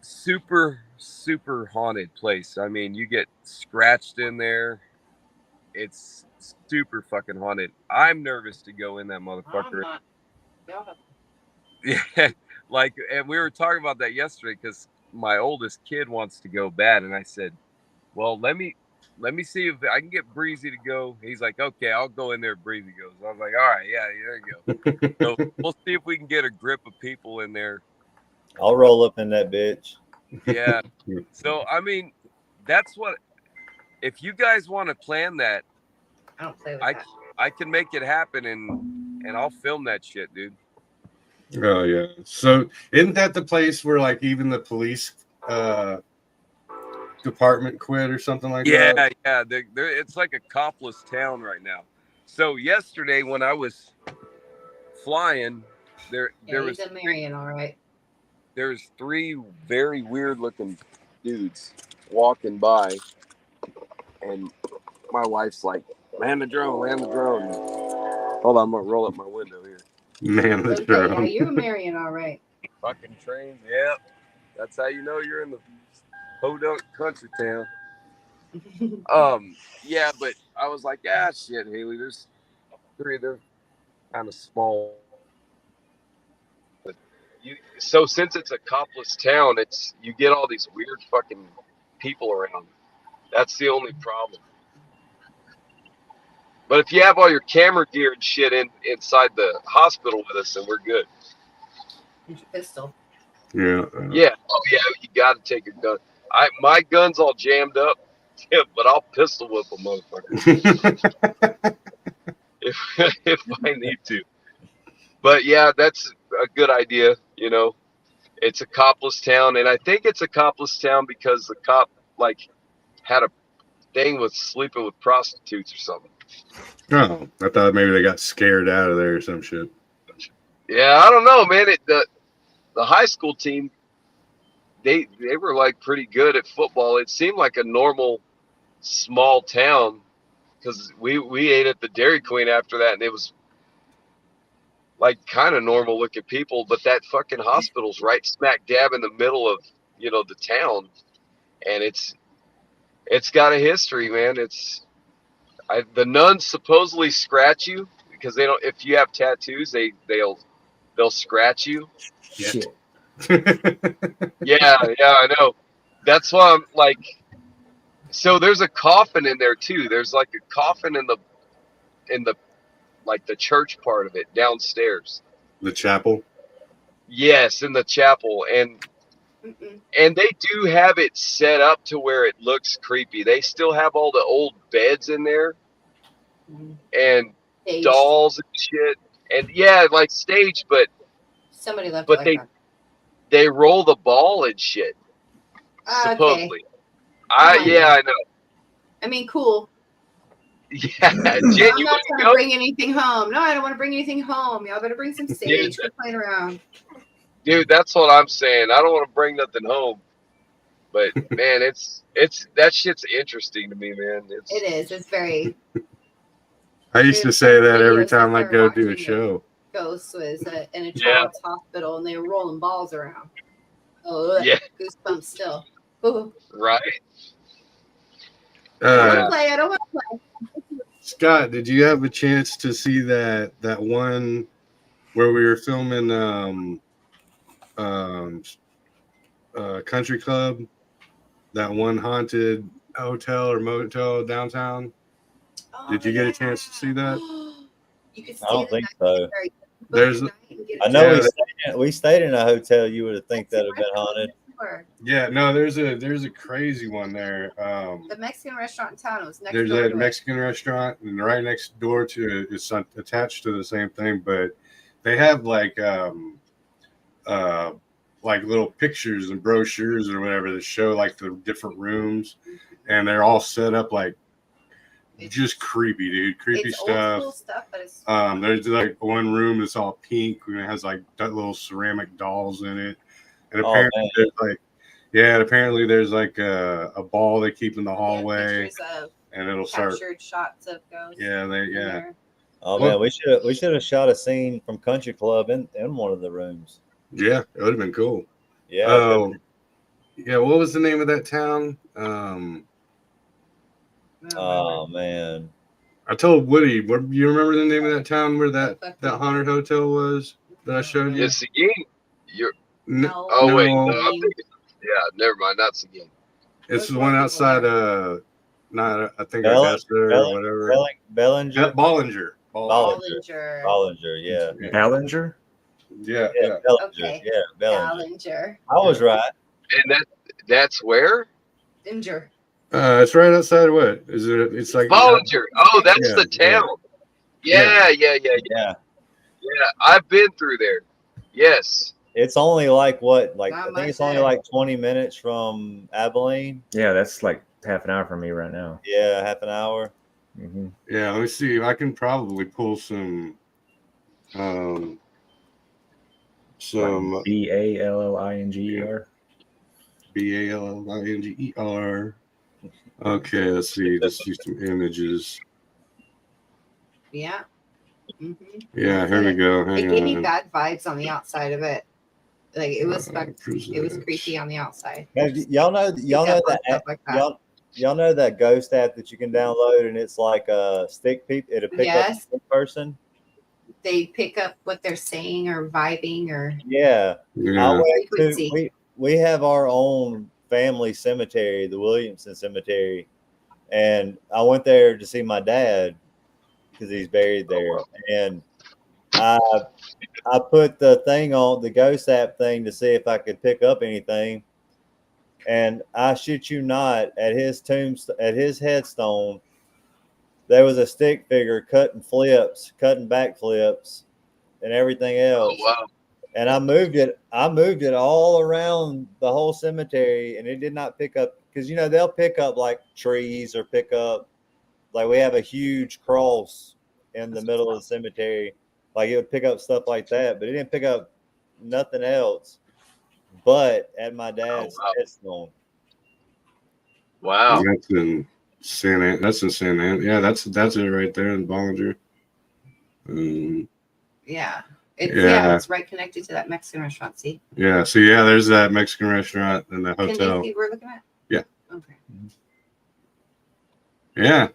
Super, super haunted place. I mean, you get scratched in there. It's super fucking haunted. I'm nervous to go in that motherfucker. Yeah, and we were talking about that yesterday because my oldest kid wants to go bad, and I said, well, let me see if I can get Breezy to go. He's like, okay, I'll go in there if Breezy goes. I was like, all right, yeah, there you go. So we'll see if we can get a grip of people in there. I'll roll up in that bitch. Yeah. So I mean, that's what. If you guys want to plan that, I don't play with that. I can make it happen, and I'll film that shit, dude. Oh yeah. So isn't that the place where like even the police department quit or something like that? Yeah. It's like a copless town right now. So yesterday when I was flying, there was a Marion, all right. There's 3 very weird looking dudes walking by, and my wife's like, land the drone. Hold on, I'm gonna roll up my window here. Man, the drone. Yeah, you're a Marion, all right. Fucking trains, yep. That's how you know you're in the podunk country town. Yeah, but I was like, shit, Haley, there's 3, they're kind of small. So since it's a copless town, you get all these weird fucking people around. That's the only problem. But if you have all your camera gear and shit inside the hospital with us, then we're good. Your pistol. Yeah. Yeah. Oh yeah, you got to take a gun. My gun's all jammed up, but I'll pistol whip a motherfucker if I need to. But yeah, that's a good idea. It's a copless town, and I think it's a copless town because the cop had a thing with sleeping with prostitutes or something. Oh, I thought maybe they got scared out of there or some shit. Yeah, I don't know, man. The high school team, they were like pretty good at football. It seemed like a normal small town because we ate at the Dairy Queen after that, and it was like kind of normal looking people, but that fucking hospital's right smack dab in the middle of the town, and it's got a history, man. The nuns supposedly scratch you because they don't. If you have tattoos, they'll scratch you. Shit. Yeah, I know. That's why I'm like. So there's a coffin in there too. There's like a coffin in the like the church part of it downstairs. The chapel? Yes, in the chapel. And they do have it set up to where it looks creepy. They still have all the old beds in there and staged dolls and shit. And yeah, like staged, but somebody left it like that. They roll the ball and shit. Supposedly. Okay. Yeah, I know. I mean, cool. Yeah, Jen, I'm you not want trying to to bring anything home. No, I don't want to bring anything home. Y'all better bring some sage. Quit playing around. Dude, that's what I'm saying. I don't want to bring nothing home, but man, it's that shit's interesting to me, man. It is. It's very. I used to say that every time I go do a watching show. Ghosts was in a Yeah. child's hospital and they were rolling balls around. Oh, Yeah. goosebumps still. Ooh. Right. I don't want to play. I don't want to play. Scott, did you have a chance to see that one where we were filming Country Club? That one haunted hotel or motel downtown? Oh, Did you get a chance to see that? You could I don't think so. There's I know we stayed in a hotel. You would have think that would have been haunted. Yeah, no, there's a crazy one there. The Mexican restaurant in town was next there's door a to Mexican restaurant, and right next door to it's attached to the same thing, but they have like little pictures and brochures or whatever that show like the different rooms, and they're all set up like just creepy, dude. Creepy stuff. Old school stuff, but it's there's like one room that's all pink and it has like little ceramic dolls in it, and apparently there's like. Yeah, apparently there's like a ball they keep in the hallway, and it'll start captured shots of ghosts. Yeah. Oh man, we should have shot a scene from Country Club in one of the rooms. Yeah, it would have been cool. Yeah. Yeah. What was the name of that town? Oh man, I told Woody. What you remember the name of that town where that haunted hotel was that I showed you? It's Seguin. No. Oh wait, no, I'm thinking. Yeah, never mind. Not Seguin. It's the one outside. I think Augusta or whatever. Bellinger. Ballinger. Yeah. Ballinger. Yeah. Bellinger. Yeah, Ballinger. I was right. And that's where? Ballinger. It's right outside. What is it? It's like Ballinger. Oh, that's the town. Yeah. I've been through there. Yes. It's only like what? Like I think it's only like 20 minutes from Abilene. Yeah, that's like half an hour from me right now. Yeah, half an hour. Mm-hmm. Yeah, let me see. I can probably pull some Ballinger. Ballinger. Okay, let's see. Let's see some images. Yeah. Mm-hmm. Yeah, here we go. It gave me bad vibes on the outside of it. Like it was creepy on the outside. Y'all know that y'all know that ghost app that you can download, and it's like a stick peep. It'll pick up a stick person. They pick up what they're saying or vibing or we have our own family cemetery, the Williamson Cemetery, and I went there to see my dad because he's buried there, and I put the thing on the ghost app thing to see if I could pick up anything. And I shit you not, at his headstone, there was a stick figure cutting back flips and everything else. Oh, wow. And I moved it all around the whole cemetery, and it did not pick up, because they'll pick up like trees or pick up, like we have a huge cross in the middle of the cemetery. Like it would pick up stuff like that, but it didn't pick up nothing else. But at my dad's headstone. Wow. That's in San Antonio. Yeah, that's it right there in Ballinger. It's right connected to that Mexican restaurant. See? Yeah. So there's that Mexican restaurant and the hotel. Can you see we're looking at? Yeah. Okay. Yeah.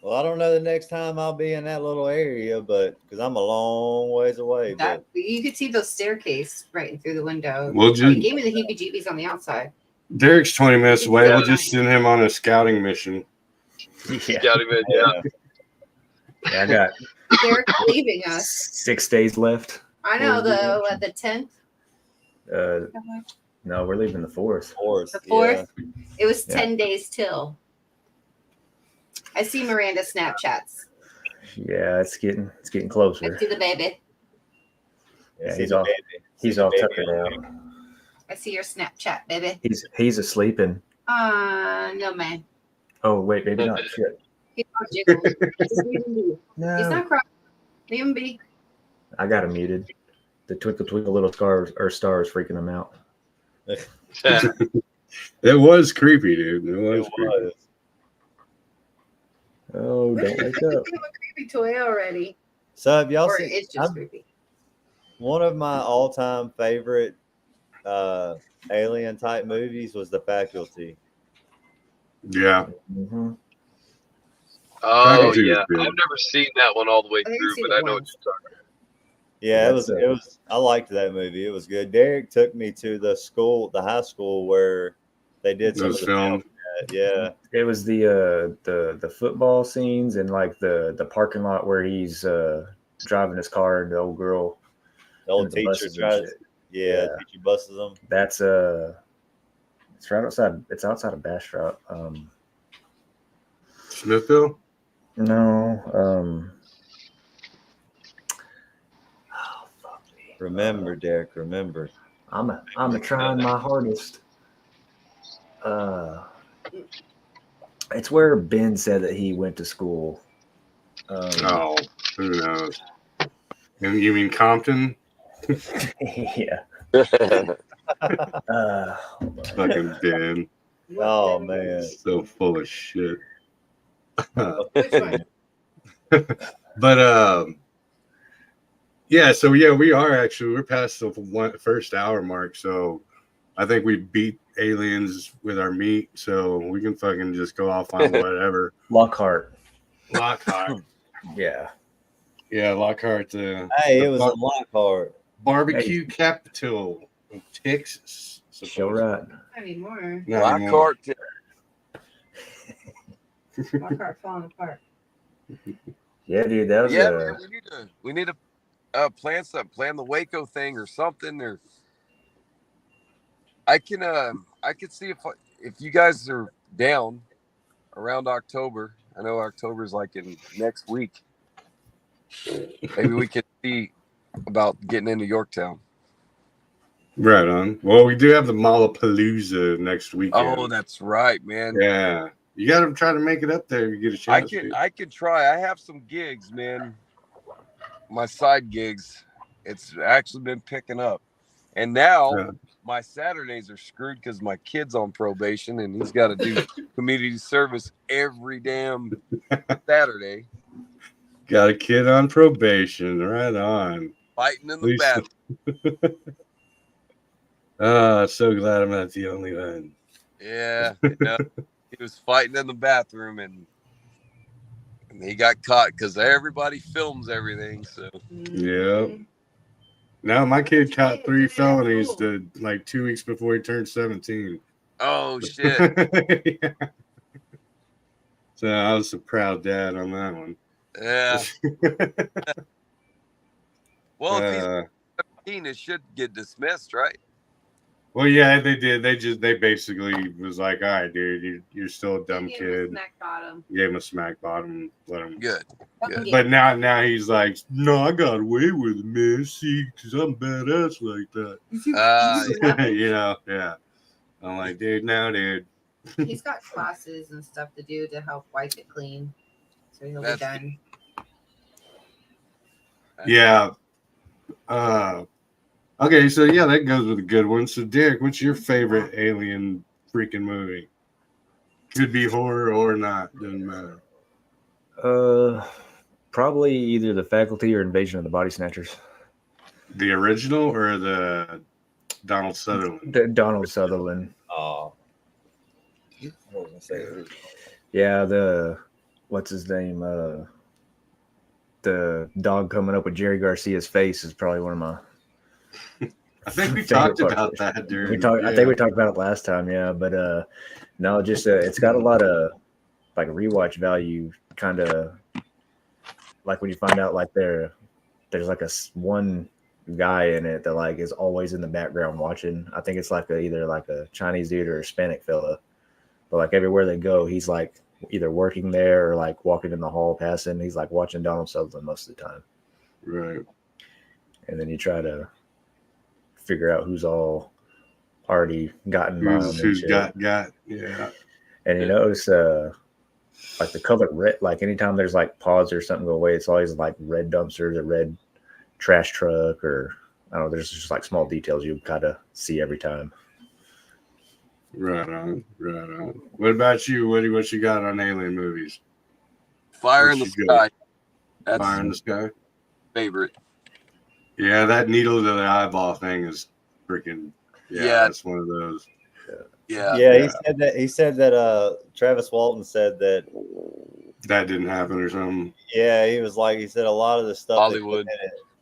Well, I don't know the next time I'll be in that little area, but because I'm a long ways away. You could see those staircase right through the window. We'll just gave me the heebie-jeebies on the outside. Derek's 20 minutes away. We'll just send him on a scouting mission. Scouting mission, yeah. I got Derek's leaving us. 6 days left. I know the 10th. No, we're leaving the 4th. The 4th. Yeah. It was 10 days till. I see Miranda Snapchats. Yeah, it's getting closer. I see the baby. Yeah, he's all tuckered out. I see your Snapchat, baby. He's asleep and. No man. Oh wait, maybe not. Shit. He's not jiggling. Just leave him be. No. He's not crying. Leave him be. I got him muted. The twinkle twinkle little stars freaking him out. It was creepy, dude. It was creepy. Oh, don't wake up. We have a creepy toy already. So have y'all seen? It's just creepy. One of my all-time favorite alien type movies was The Faculty. Yeah. Mm-hmm. Oh yeah, I've never seen that one all the way through, but I know what you're talking about. Yeah, it was. I liked that movie. It was good. Derek took me to the high school where they did some of the film. Yeah, it was the football scenes and like the parking lot where he's driving his car and the old girl, the old teacher tries. Yeah, teacher buses them. That's it's right outside. It's outside of Bastrop. Smithville. No. Oh, fuck me. Remember, Derek. Remember. I'm trying my hardest. It's where Ben said that he went to school. Oh, who knows? You mean Compton? Yeah. Fucking Ben. Oh man, so full of shit. Which one? But yeah. So yeah, we're past the first hour mark. So I think we beat aliens with our meat. So we can fucking just go off on whatever. Lockhart. Yeah. Yeah, Lockhart. Hey, it was in Lockhart. Barbecue capital of Texas. Show right. I need more. Lockhart. Lockhart falling apart. Yeah, dude, that was man, we need to plan the Waco thing or something. Or I can see if you guys are down around October. I know October is like in next week. Maybe we could see about getting into Yorktown. Right on. Well, we do have the Malapalooza next weekend. Oh, that's right, man. Yeah. You got to try to make it up there. You get a chance. I could try. I have some gigs, man. My side gigs. It's actually been picking up. And now my Saturdays are screwed because my kid's on probation and he's got to do community service every damn Saturday. Got a kid on probation. Right on. Fighting in the bathroom. So glad I'm not the only one. Yeah. He was fighting in the bathroom and he got caught because everybody films everything. So yeah. Now my kid caught 3 felonies like 2 weeks before he turned 17. Oh shit. Yeah. So I was a proud dad on that one. Yeah. Well, if he's 17, it should get dismissed, right? Well, yeah, they did. They basically was like, all right, dude, you're still a dumb kid. Smack bottom. Gave him a smack bottom. Let him. Good. But now he's like, no, I got away with it, man. See, because I'm badass like that. You know, yeah. I'm like, dude. He's got classes and stuff to do to help wipe it clean. So he'll be done. Yeah. Okay, so yeah, that goes with a good one. So, Derek, what's your favorite alien freaking movie? Could be horror or not, doesn't matter. Probably either The Faculty or Invasion of the Body Snatchers. The original or the Donald Sutherland? Donald Sutherland. Oh. Yeah, what's his name? The dog coming up with Jerry Garcia's face is probably one of my. I think we talked about that during. I think we talked about it last time, yeah. But no, just it's got a lot of like rewatch value, kind of like when you find out like there's like one guy in it that like is always in the background watching. I think it's like either like a Chinese dude or a Hispanic fella, but like everywhere they go, he's like either working there or like walking in the hall passing. He's like watching Donald Sutherland most of the time, right? And then you try to figure out who's all already gotten mild. Who's got yeah. And you notice like the color red. Like anytime there's like pods or something go away, it's always like red dumpsters, a red trash truck, or I don't know. There's just like small details you kind of see every time. Right on. What about you, Woody? What you got on alien movies? Fire in the Sky. That's Fire in the Sky. Favorite. Yeah, that needle to the eyeball thing is freaking. Yeah, that's one of those. Yeah. He said that. Travis Walton said that didn't happen or something. Yeah, he said a lot of the stuff. Hollywood.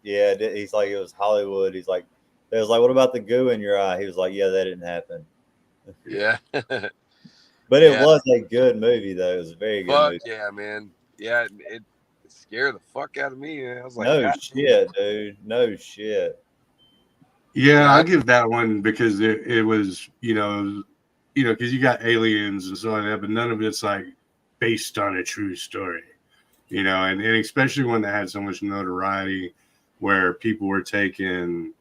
He's like, it was Hollywood. He's like, they was like, what about the goo in your eye? He was like, yeah, that didn't happen. Yeah. But it was a good movie, though. It was a very good movie. Yeah, man. Yeah, it scared the fuck out of me. I was like, no shit, dude. No shit. Yeah, I'll give that one because it was, because you got aliens and so on that, but none of it's like based on a true story, and especially one that had so much notoriety where people were taking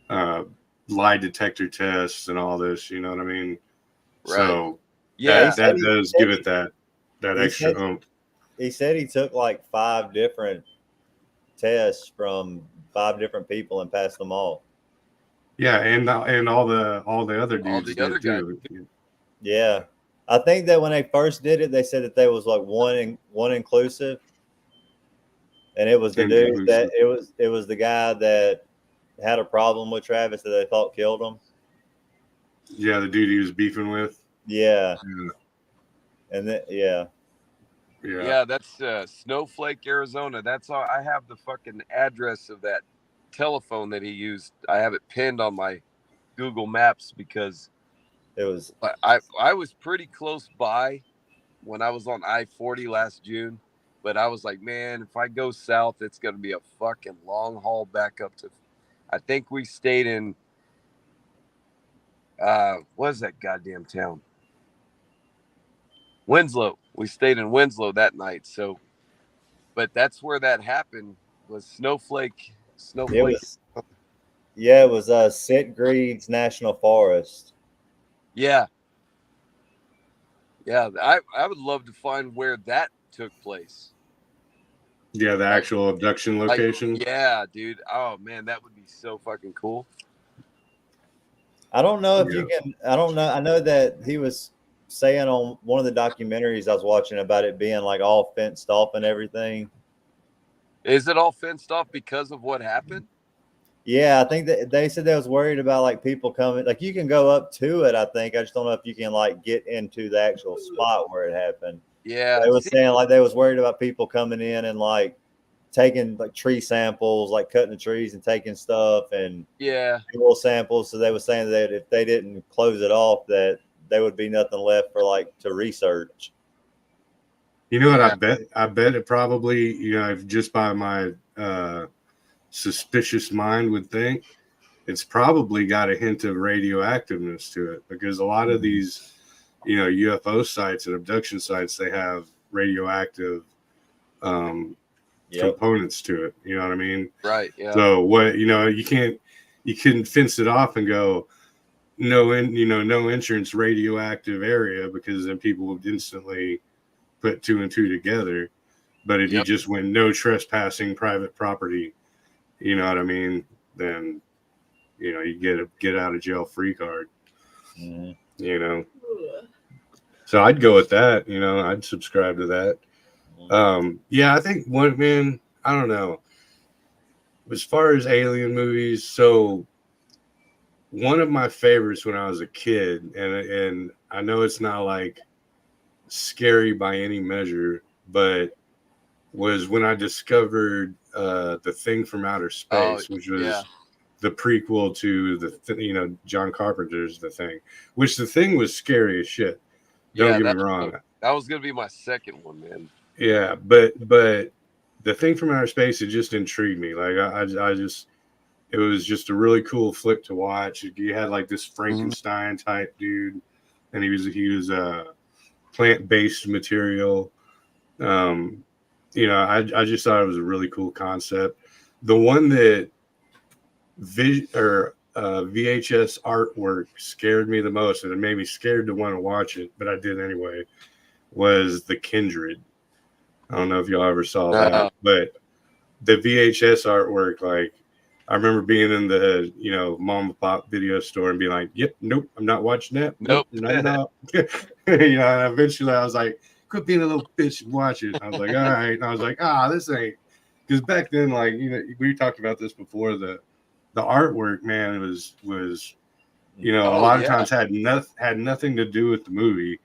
lie detector tests and all this, you know what I mean? Right. So that does give it that extra oomph. He said he took like 5 different tests from 5 different people and passed them all. Yeah, and all the other dudes all the other guys. Yeah, I think that when they first did it, they said that there was like one inclusive, and it was the dude that it was the guy that had a problem with Travis that they thought killed him. Yeah, the dude he was beefing with. Yeah. And then Yeah, that's Snowflake, Arizona. That's all. I have the fucking address of that telephone that he used. I have it pinned on my Google Maps because it was. I was pretty close by when I was on I-40 last June, but I was like, man, if I go south, it's gonna be a fucking long haul back up to. I think we stayed in. What is that goddamn town? Winslow. We stayed in Winslow that night. So, but that's where that happened was Snowflake. It was Sitgreaves National Forest. Yeah. I would love to find where that took place. Yeah, the actual abduction location. Yeah, dude. Oh man, that would be so fucking cool. I don't know if you can. I don't know. I know that he was saying on one of the documentaries I was watching about it being like all fenced off and everything. Is it all fenced off because of what happened? Yeah, I think that they said they was worried about like people coming. Like you can go up to it, I think. I just don't know if you can like get into the actual spot where it happened. Yeah, they was saying like they was worried about people coming in and like taking like tree samples, like cutting the trees and taking stuff and fuel samples. So they were saying that if they didn't close it off, that there would be nothing left for like to research. You know what? I bet it probably, if just by my suspicious mind would think, it's probably got a hint of radioactiveness to it because a lot of these, UFO sites and abduction sites, they have radioactive components to it. You know what I mean? Right. Yeah. So what, you couldn't fence it off and go, no entrance radioactive area because then people would instantly put 2 and 2 together. But if you just went no trespassing private property, you know what I mean? Then, you get a get out of jail free card, So I'd go with that, I'd subscribe to that. I think I don't know. As far as alien movies, so one of my favorites when I was a kid, and I know it's not like scary by any measure, but was when I discovered The Thing from Outer Space, which was the prequel to the John Carpenter's The Thing, which The Thing was scary as shit. Don't get me wrong. That was gonna be my second one, man. Yeah, but The Thing from Outer Space, it just intrigued me. Like I just, it was just a really cool flick to watch. You had like this Frankenstein type dude, and he was plant-based material. I just thought it was a really cool concept. The one that VHS artwork scared me the most, and it made me scared to want to watch it, but I did anyway, was The Kindred. I don't know if y'all ever saw that, but the VHS artwork, like, I remember being in the, mom and pop video store and being like, yep, nope, I'm not watching that. Nope. Not. And eventually I was like, quit being a little bitch and watch it. I was like, all right. And I was like, this ain't. Because back then, like, we talked about this before, the artwork, man, was a lot of times had nothing to do with the movie.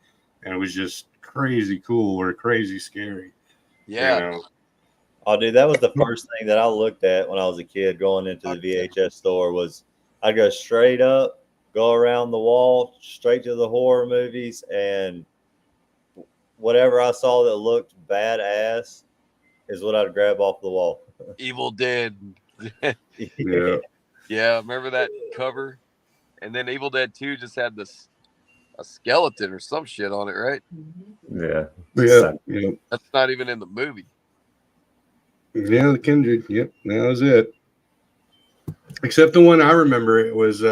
And it was just crazy cool or crazy scary. Yeah. Oh, dude, that was the first thing that I looked at when I was a kid going into the VHS store was I'd go straight up, go around the wall, straight to the horror movies, and whatever I saw that looked badass is what I'd grab off the wall. Evil Dead. Yeah. Yeah, remember that cover? And then Evil Dead 2 just had a skeleton or some shit on it, right? Yeah. That's not even in the movie. Yeah, The Kindred. Yep, that was it. Except the one I remember, it was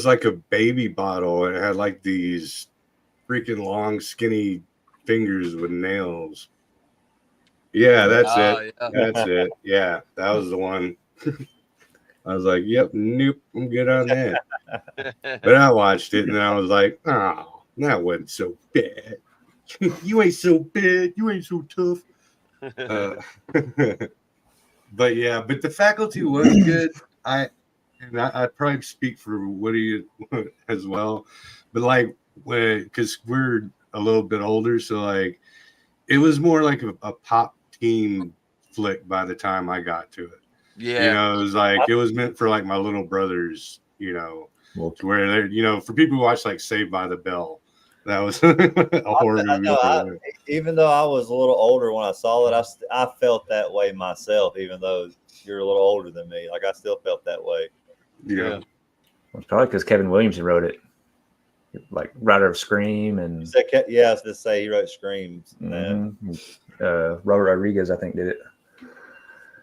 like a baby bottle. It had like these freaking long, skinny fingers with nails. Yeah, that's it. Yeah. That's it. Yeah, that was the one. I was like, yep, nope, I'm good on that. But I watched it and I was like, oh, that wasn't so bad. You ain't so bad. You ain't so tough. But yeah, but The Faculty was good. I'd probably speak for Woody as well, but like because we're a little bit older, so like it was more like a pop teen flick by the time I got to it. Yeah, it was like it was meant for like my little brothers, where they're for people who watch like Saved by the Bell. That was a horror movie. Even though I was a little older when I saw it, I felt that way myself. Even though you're a little older than me, like I still felt that way. Yeah. Well, probably because Kevin Williamson wrote it, like writer of Scream and. I was to say he wrote Scream. Mm-hmm. Robert Rodriguez, I think, did it.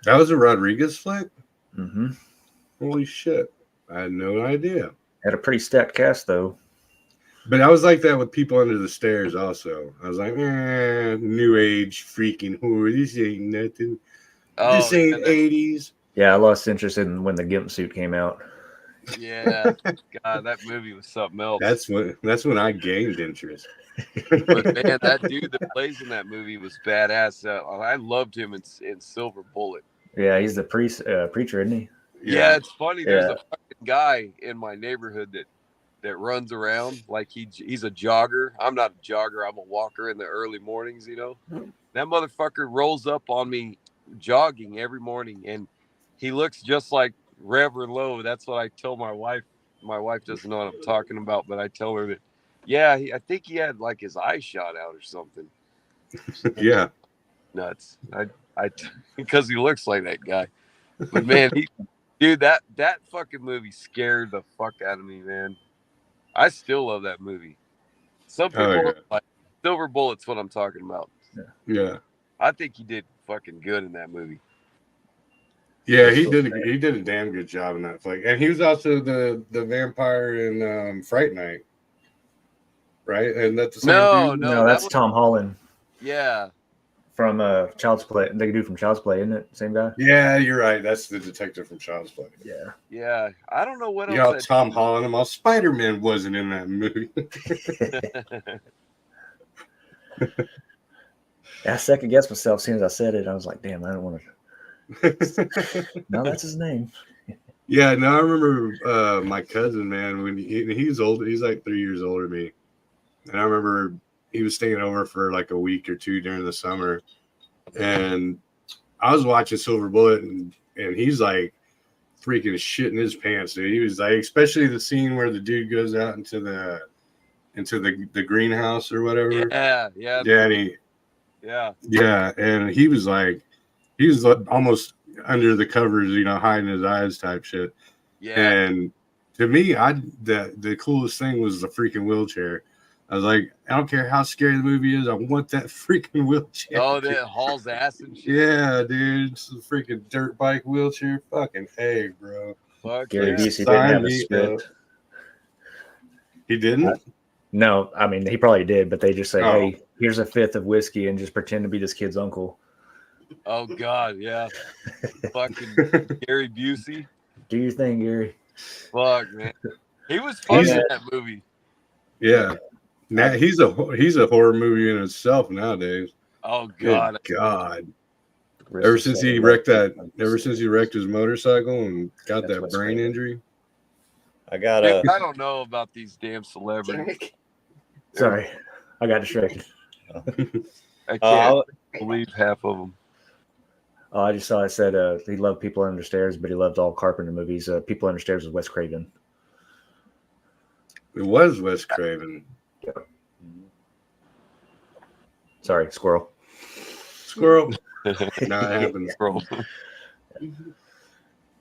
That was a Rodriguez flick? Mm-hmm. Holy shit! I had no idea. Had a pretty stacked cast though. But I was like that with People Under the Stairs also. I was like, new age freaking horror. This ain't nothing. This ain't 80s. Yeah, I lost interest in when the Gimp suit came out. Yeah. God, that movie was something else. That's when I gained interest. But man, that dude that plays in that movie was badass. I loved him in Silver Bullet. Yeah, he's the preacher, isn't he? Yeah, it's funny. There's a fucking guy in my neighborhood that runs around like he's a jogger. I'm not a jogger. I'm a walker in the early mornings, That motherfucker rolls up on me jogging every morning, and he looks just like Reverend Lowe. That's what I tell my wife. My wife doesn't know what I'm talking about, but I tell her that, I think he had like his eye shot out or something. Yeah. Nuts. I because he looks like that guy. But man, dude, that fucking movie scared the fuck out of me, man. I still love that movie. Some people are like Silver Bullet's what I'm talking about. Yeah. I think he did fucking good in that movie. Yeah, he did a damn good job in that flick. And he was also the vampire in Fright Night. Right? And that's the same dude? No, that's Tom Holland. Yeah. From Child's Play. They do from Child's Play, isn't it? Same guy? Yeah, you're right. That's the detective from Child's Play. Yeah. Yeah. I don't know what else. Tom Holland. I'm all Spider-Man wasn't in that movie. I second guessed myself as soon as I said it. I was like, damn, I don't want to. No, that's his name. Yeah, no, I remember my cousin, man, when he's older, he's like 3 years older than me. And I remember he was staying over for like a week or two during the summer. And I was watching Silver Bullet, and he's like freaking shit in his pants, dude. He was like, especially the scene where the dude goes out into the greenhouse or whatever. Yeah. And he was almost under the covers, hiding his eyes type shit. Yeah. And to me, the coolest thing was the freaking wheelchair. I was like, I don't care how scary the movie is, I want that freaking wheelchair. Oh, that hauls ass and shit. Yeah, dude, it's a freaking dirt bike wheelchair. Fucking hey, bro. Fuck Gary Busey didn't have a spit. He didn't? No, I mean, he probably did, but they just say, hey, here's a fifth of whiskey and just pretend to be this kid's uncle. Oh, God, yeah. Fucking Gary Busey. Do your thing, Gary. Fuck, man. He was fun in that movie. Yeah. Now he's a horror movie in itself nowadays. Oh, God. Good God. Ever since he wrecked his motorcycle and got that brain injury. I don't know about these damn celebrities. Sorry, I got distracted. I can't believe half of them. Oh, I just saw it said he loved People Under Stairs, but he loved all Carpenter movies. People Under Stairs was Wes Craven. It was Wes Craven. Yep. Sorry, squirrel. Squirrel. Not happening. Squirrel.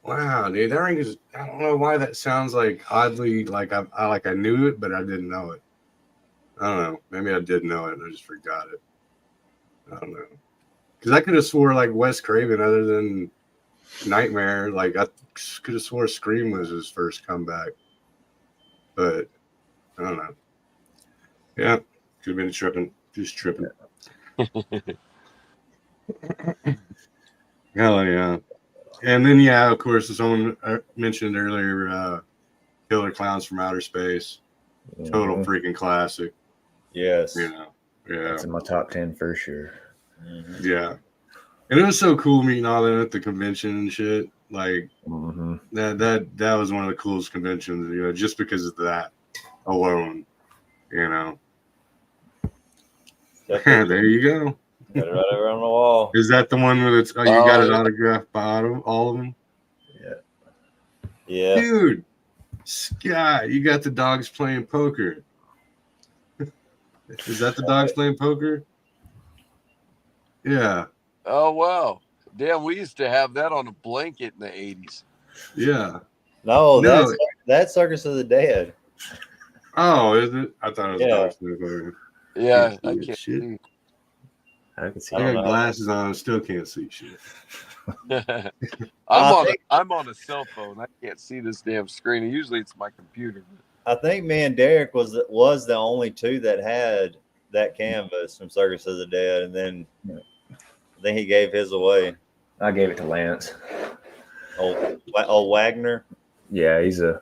Wow, dude, that ring is. I don't know why that sounds like oddly like I knew it, but I didn't know it. I don't know. Maybe I did know it and I just forgot it. I don't know. Because I could have swore like Wes Craven, other than Nightmare, like I could have swore Scream was his first comeback. But I don't know. Yeah, could have been tripping. Just tripping. Hell yeah. And then, yeah, of course, someone mentioned earlier, Killer Clowns from Outer Space. Total freaking classic. Yes. You know, yeah. It's in my top 10 for sure. Mm-hmm. Yeah. And it was so cool meeting all them at the convention and shit. Like, that was one of the coolest conventions, you know, just because of that alone, you know. There you go. Got it right over on the wall. Is that the one with it's? Oh, you got it autographed by all of them. Yeah. Dude, Scott, you got the dogs playing poker. Is that the dogs playing poker? Yeah. Oh wow! Damn, we used to have that on a blanket in the 80s. Yeah. No, that's Circus of the Dead. Oh, is it? I thought it was dogs playing poker. Yeah, I can't see. I can see. I got glasses on, still can't see shit. I'm on a cell phone. I can't see this damn screen. Usually it's my computer. I think me and Derek was the only two that had that canvas from Circus of the Dead, and then he gave his away. I gave it to Lance. Oh, Wagner. Yeah, he's a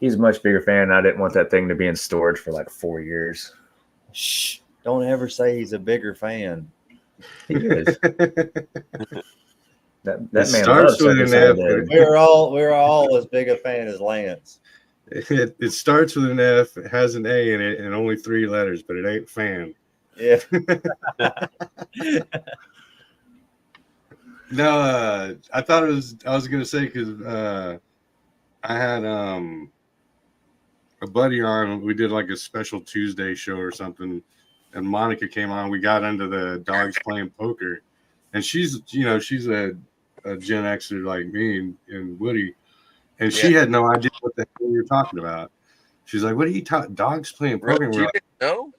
much bigger fan. I didn't want that thing to be in storage for like 4 years. Shh! Don't ever say he's a bigger fan. He is. that man starts with an F. We're all as big a fan as Lance. It starts with an F, it has an A in it, and only 3 letters, but it ain't fan. Yeah. No, I thought I was gonna say because I had a buddy on. We did like a special Tuesday show or something, and Monica came on. We got into the dogs playing poker, and she's a Gen Xer like me and Woody, and she had no idea what the hell we were talking about. She's like, "What are you talking? Dogs playing poker?" You didn't know?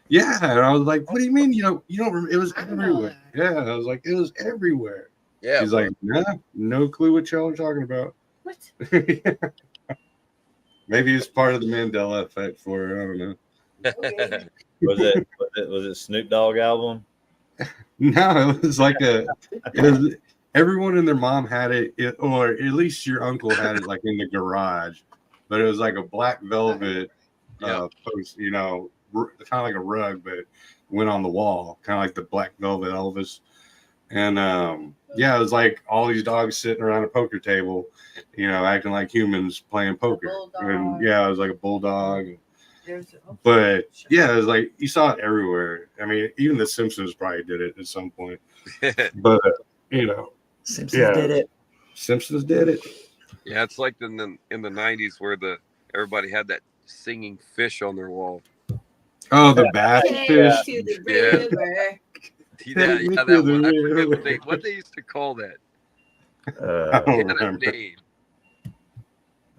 Yeah, and I was like, "What do you mean? You don't remember? It was everywhere." Yeah, I was like, "It was everywhere." Yeah. He's like, "Nah, no clue what y'all are talking about." What? Maybe it's part of the Mandela effect for her. I don't know. Was it Snoop Dogg album? No, it was like everyone and their mom had it, or at least your uncle had it like in the garage, but it was like a black velvet post, kind of like a rug, but it went on the wall, kind of like the Black Velvet Elvis. And it was like all these dogs sitting around a poker table, acting like humans playing poker. And it was like a bulldog. But it was like you saw it everywhere. I mean, even the Simpsons probably did it at some point. But Simpsons did it. Simpsons did it. Yeah, it's like in the 90s where everybody had that singing fish on their wall. Oh, the bass fish. To the river. Yeah, that one. I forget what they used to call that. I don't remember.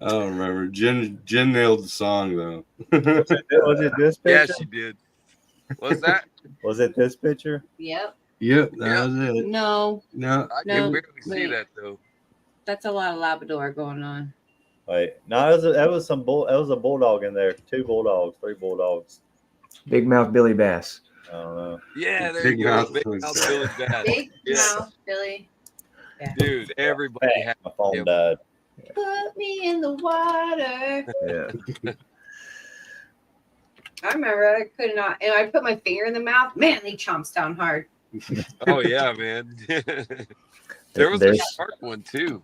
I don't remember. Jen nailed the song though. Was it this picture? Yeah, she did. What's that? Was it this picture? Yep. Yep, that was it. No. I can barely see that though. That's a lot of Labrador going on. Wait, no, that was a bulldog in there. 2 bulldogs, 3 bulldogs. Big Mouth Billy Bass. I don't know. Yeah, there Big you go. Mouth Big Mouth Billy Bass. Big Yeah. Mouth Billy. Yeah. Dude, everybody had My phone him. died. Put me in the water. Yeah. I remember I could not, and I put my finger in the mouth. Man, they chomps down hard. Oh yeah, man. There was a shark one too.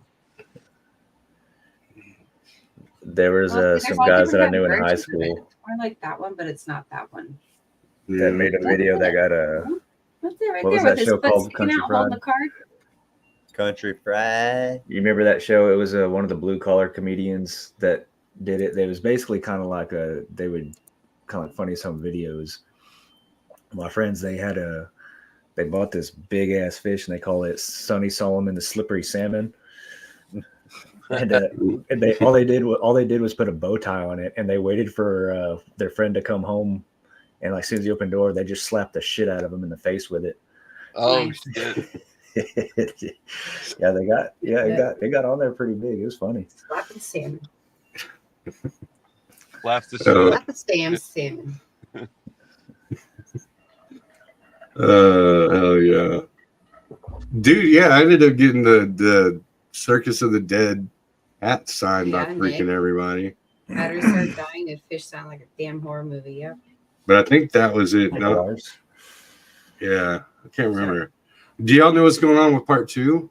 There was some guys that I knew in high school. I like that one, but it's not that one. That made a video that got What's it right what there was with that show his foot called? sticking Country out holding Fried? the card? Country Fried. You remember that show? It was one of the blue collar comedians that did it. They was basically kind of like they would kind of like funny some videos. My friends, they bought this big ass fish and they call it Sonny Solomon the slippery salmon. And all they did was put a bow tie on it, and they waited for their friend to come home, and like as soon as he opened the door, they just slapped the shit out of him in the face with it. Oh shit! They got on there pretty big. It was funny. Slapping salmon. Slaps the shit. Slap the salmon. Oh yeah, dude. Yeah, I ended up getting the Circus of the Dead hat signed by freaking everybody. Batteries start dying and fish sound like a damn horror movie. Yeah. But I think that was it. No, yeah, I can't remember. Do y'all know what's going on with part 2?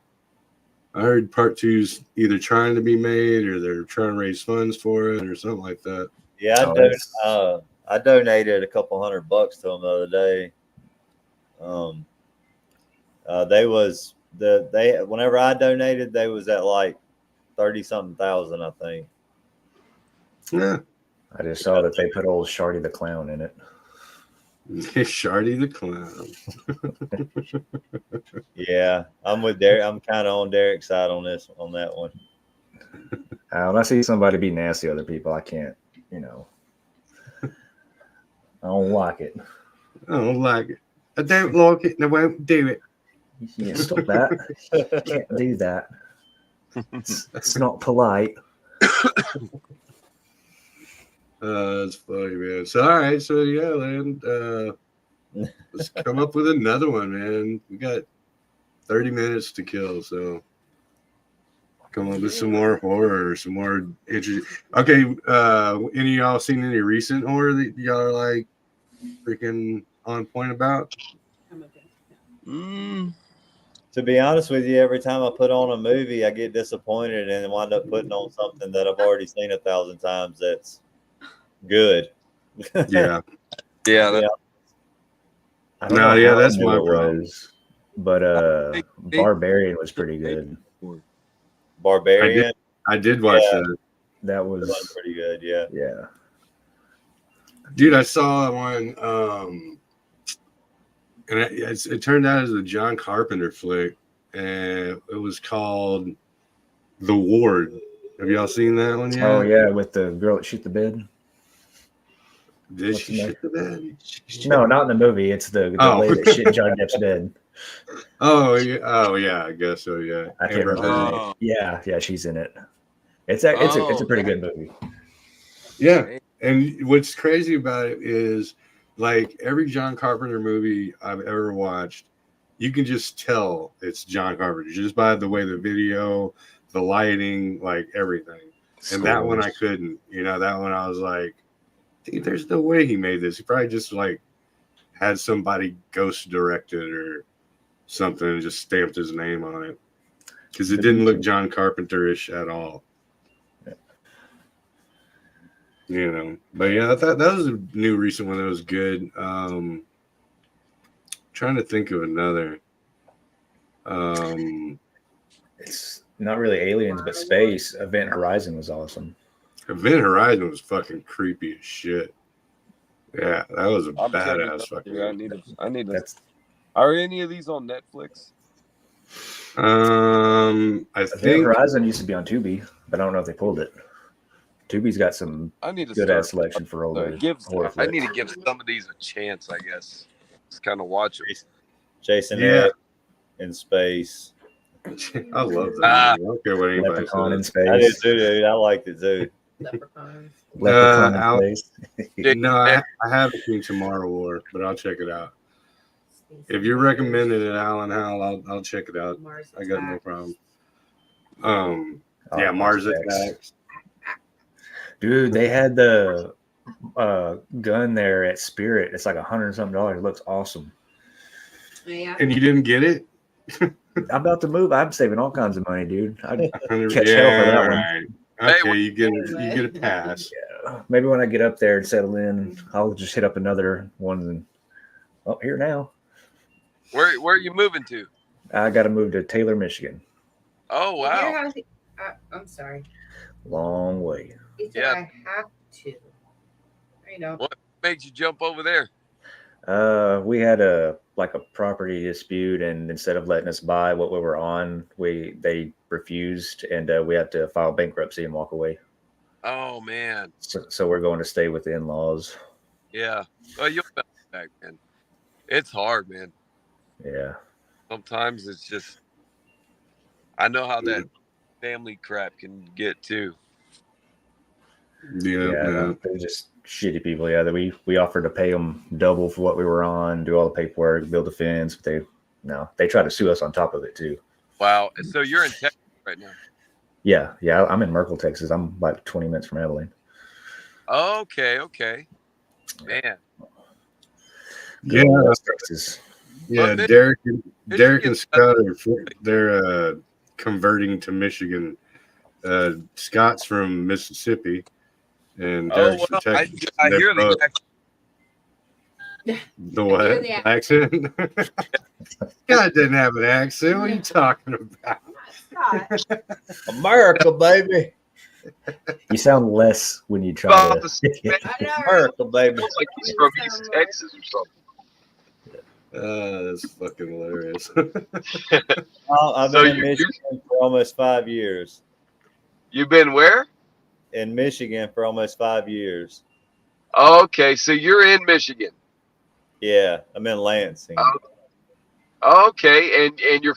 I heard part 2's either trying to be made or they're trying to raise funds for it or something like that. Yeah, I donated a couple $100 to them the other day. Whenever I donated, they was at like 30-something thousand, I think. Yeah. I just saw that they put old Shardy the Clown in it. Shardy the Clown. Yeah, I'm with Derek. I'm kind of on Derek's side on that one. When I see somebody be nasty to other people, I can't, I don't like it. I don't like it. I don't like it and I won't do it. Yeah, stop that. You can't do that. It's not polite. That's funny, man. So, all right. So, yeah, man. Let's come up with another one, man. We got 30 minutes to kill. So, come up with some more horror, some more interesting. Okay. Any of y'all seen any recent horror that y'all are like freaking on point about? To be honest with you, every time I put on a movie, I get disappointed and wind up putting on something that I've already seen 1,000 times that's good. Yeah. Yeah. I don't know that's my problem. But Barbarian was pretty good. Barbarian? I did watch that. That was pretty good, yeah. Yeah. Dude, I saw one, and it turned out as a John Carpenter flick, and it was called The Ward. Have y'all seen that one yet? Oh, yeah, with the girl that shoot the bed. Did she shit the bed? No, not in the movie. It's the lady that shit John Depp's bed. Oh yeah, I guess so. Yeah, I can't remember. Yeah, she's in it. It's a pretty good movie. Yeah, and what's crazy about it is, like, every John Carpenter movie I've ever watched, you can just tell it's John Carpenter just by the way the video, the lighting, like everything. And that one I couldn't. That one I was like, dude, there's no way he made this. He probably just like had somebody ghost directed or something and just stamped his name on it, because it didn't look John Carpenter-ish at all. But yeah, I thought that was a new recent one that was good. Trying to think of another. It's not really aliens, but space. Event Horizon was awesome. Event Horizon was fucking creepy as shit. Yeah, that was a badass fucking. Yeah, I need to. Are any of these on Netflix? I think Event Horizon used to be on Tubi, but I don't know if they pulled it. Tubi's got some good ass selection for older horror flicks. I need to give some of these a chance, I guess. Just kind of watch them. Jason X in space. I love that. I don't care what anybody Leprechaun in says. space. I did too, dude. I liked it too. Leprechauns. Leprechaun in space. No, I haven't seen Tomorrow War, but I'll check it out. If you're recommending it, Alan Howell, I'll check it out. I got no problem. Yeah, Mars Attacks. Dude, they had the gun there at Spirit. It's like $100-something. It looks awesome. Yeah. And you didn't get it? I'm about to move. I'm saving all kinds of money, dude. I'd catch hell for that one. Okay, you get a pass. Yeah. Maybe when I get up there and settle in, I'll just hit up another one. And here now. Where are you moving to? I got to move to Taylor, Michigan. Oh wow! I'm sorry. Long way. He said I have to. I know. What made you jump over there? We had a property dispute, and instead of letting us buy what we were on, they refused, and we had to file bankruptcy and walk away. Oh man! So we're going to stay with the in-laws. Yeah. Well, you'll bounce back, man. It's hard, man. Yeah. Sometimes it's just. I know how that family crap can get too. Yeah. They're just shitty people. Yeah, we offered to pay them double for what we were on, do all the paperwork, build a fence, but they try to sue us on top of it too. Wow. So you're in Texas right now? Yeah. I'm in Merkel, Texas. I'm like 20 minutes from Abilene. Okay. Man. Yeah. Texas. Yeah, Derek and Scott they're converting to Michigan. Scott's from Mississippi, and Derek's from Texas. I hear the accent. The what? Accent? Scott didn't have an accent. What are you talking about? America, baby. You sound less when you try to. America, baby. Sounds like he's from East Texas or something. That's fucking hilarious. I've been in Michigan for almost 5 years. You've been where? In Michigan for almost 5 years. Okay, so you're in Michigan. Yeah, I'm in Lansing. Okay, and you're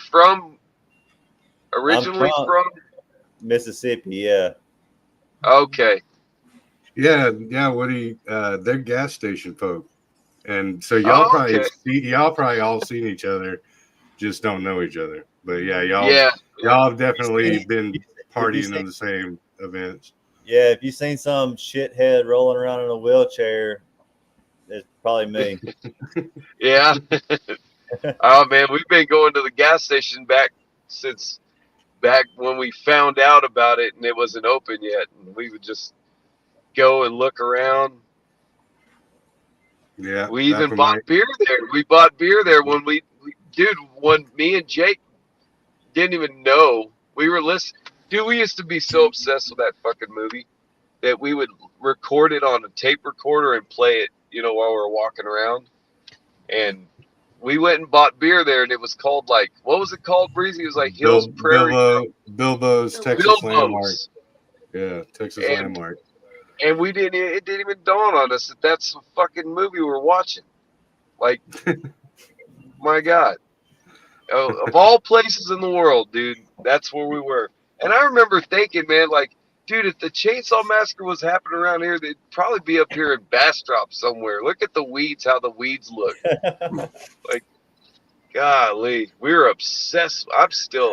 originally from Mississippi, yeah. Okay. Yeah. They're gas station folk. And so y'all probably all seen each other, just don't know each other. But yeah, y'all have definitely been partying in the same events. Yeah, if you've seen some shithead rolling around in a wheelchair, it's probably me. Yeah. Oh man, we've been going to the gas station since when we found out about it and it wasn't open yet, and we would just go and look around. Yeah, we even bought beer there. We bought beer there when when me and Jake didn't even know we were listening. Dude, we used to be so obsessed with that fucking movie that we would record it on a tape recorder and play it, while we were walking around. And we went and bought beer there, and it was called what was it called, Breezy? It was like Hills Prairie. Bilbo's Texas Landmark. Yeah, Texas Landmark. And it didn't even dawn on us that that's the fucking movie we're watching. Like, my God. Of all places in the world, dude, that's where we were. And I remember thinking, man, dude, if the Chainsaw Massacre was happening around here, they'd probably be up here in Bastrop somewhere. Look at the weeds, how the weeds look. Golly, we were obsessed. I still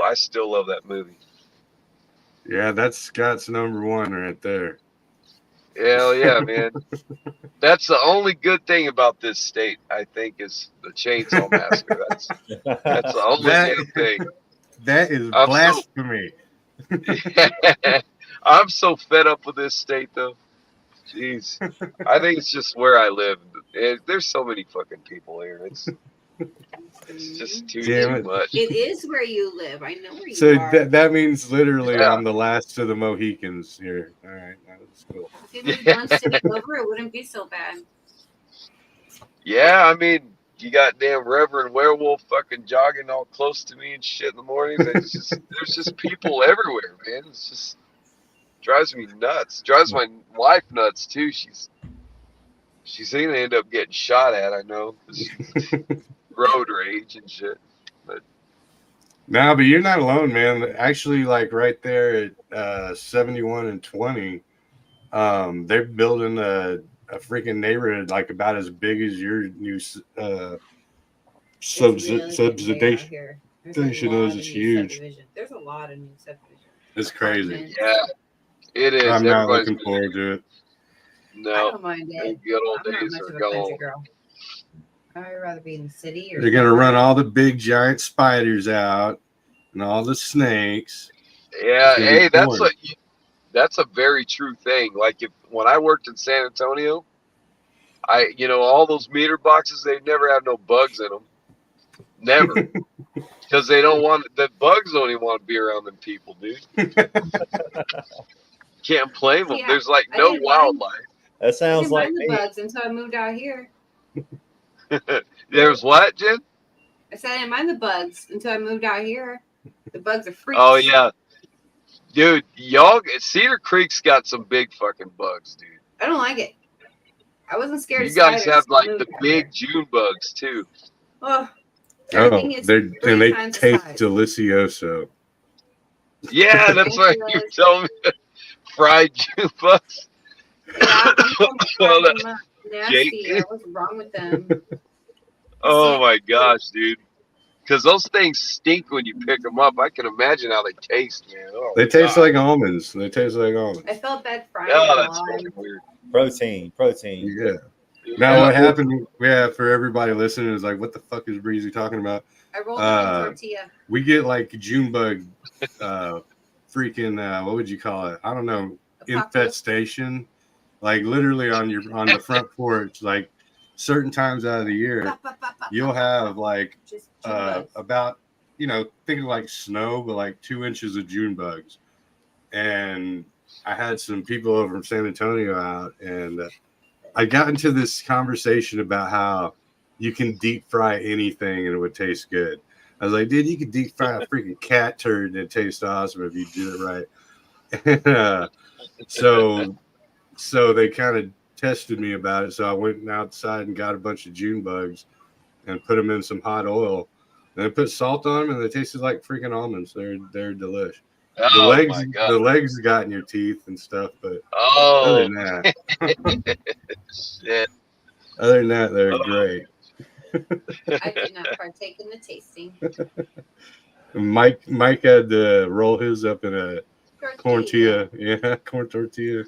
love that movie. Yeah, that's Scott's number one right there. Hell yeah, man. That's the only good thing about this state, I think, is the Chainsaw Massacre. That's the only good thing. That is blasphemy. I'm so fed up with this state, though. Jeez. I think it's just where I live. There's so many fucking people here. It's just too much. It is where you live. I know where you are. So that means literally I'm the last of the Mohicans here. All right, that's cool. If you moved one city over, it wouldn't be so bad. Yeah, I mean, you got damn Reverend Werewolf fucking jogging all close to me and shit in the mornings. There's just people everywhere, man. It's just drives me nuts. Drives my wife nuts too. She's gonna end up getting shot at. I know. Road rage and shit. But No, but you're not alone, man. Actually, like right there at 71 and 20, they're building a freaking neighborhood like about as big as your new subsidization here. is. It's huge. There's a lot of new subdivisions. It's crazy. Yeah, it is. I'm not Everybody's looking forward to it. No, I don't mind it. the good old I'm not days much are of a country gone. girl. I'd rather be in the city. Or They're gonna run all the big giant spiders out and all the snakes. Yeah, hey, that's a very true thing. Like when I worked in San Antonio, all those meter boxes, they never have no bugs in them. Never. Because they don't want the bugs don't even want to be around them people, dude. Can't blame them. There's like no wildlife. That sounds like the bugs until I moved out here. There's what, Jen? I said I didn't mind the bugs until I moved out here. The bugs are freaks. Oh yeah, dude, Cedar Creek's got some big fucking bugs, dude. I don't like it. I wasn't scared. You guys have like the big June bugs too. Oh, they taste delicioso. Yeah, that's what you tell me. Fried June bugs. Nasty. What's wrong with them? Oh my gosh, dude. Because those things stink when you pick them up. I can imagine how they taste, man. Oh, they taste like almonds. I felt bad frying. Oh, that's fucking weird. Protein. Yeah. Now what happened? Yeah, for everybody listening is like, what the fuck is Breezy talking about? I rolled in tortilla. We get like June bug, freaking what would you call it? I don't know, infestation. Like literally on the front porch, like certain times out of the year, you'll have like about thinking like snow, but like 2 inches of June bugs. And I had some people over from San Antonio out, and I got into this conversation about how you can deep fry anything and it would taste good. I was like, dude, you could deep fry a freaking cat turd and it tastes awesome if you do it right. So they kind of tested me about it. So I went outside and got a bunch of June bugs and put them in some hot oil. And I put salt on them, and they tasted like freaking almonds. They're delish. The legs got in your teeth and stuff, but other than that, shit. Other than that, they're great. I did not partake in the tasting. Mike had to roll his up in a corn tortilla. Yeah, corn tortilla.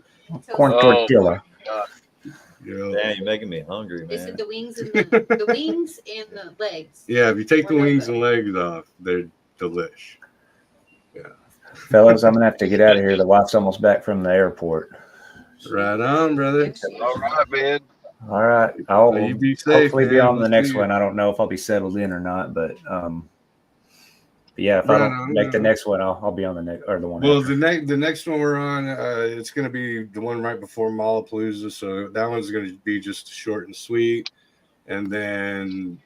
Corn tortilla. Damn, you're making me hungry, man. They said the wings and the wings and the legs. Yeah, if you take the wings and legs off, they're delish. Yeah. Fellas, I'm gonna have to get out of here. The wife's almost back from the airport. Right on, brother. All right, man. All right. I'll be safe, hopefully be on the next one. I don't know if I'll be settled in or not, but yeah, if I don't make the next one, I'll be on the next or the one. Well, after. the next one we're on, it's going to be the one right before Malapalooza, so that one's going to be just short and sweet. And then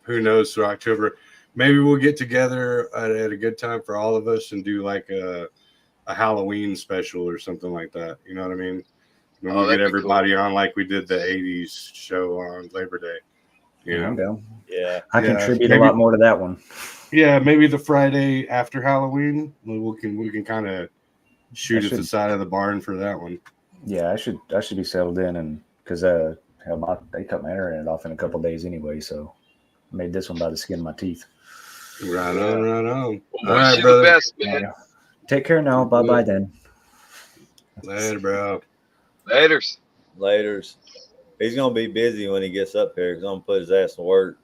who knows for October, maybe we'll get together at a good time for all of us and do like a Halloween special or something like that. You know what I mean? We'll get everybody on like we did the 80s show on Labor Day. I'm down. Yeah. I contribute a lot more to that one. Yeah, maybe the Friday after Halloween, we can kind of shoot at the side of the barn for that one. Yeah, I should be settled in, and because they cut my internet off in a couple of days anyway, so I made this one by the skin of my teeth. Right on. Well, all right, brother. The best, man. Yeah. Take care now. Bye then. Later, bro. Laters. He's gonna be busy when he gets up here. He's gonna put his ass to work.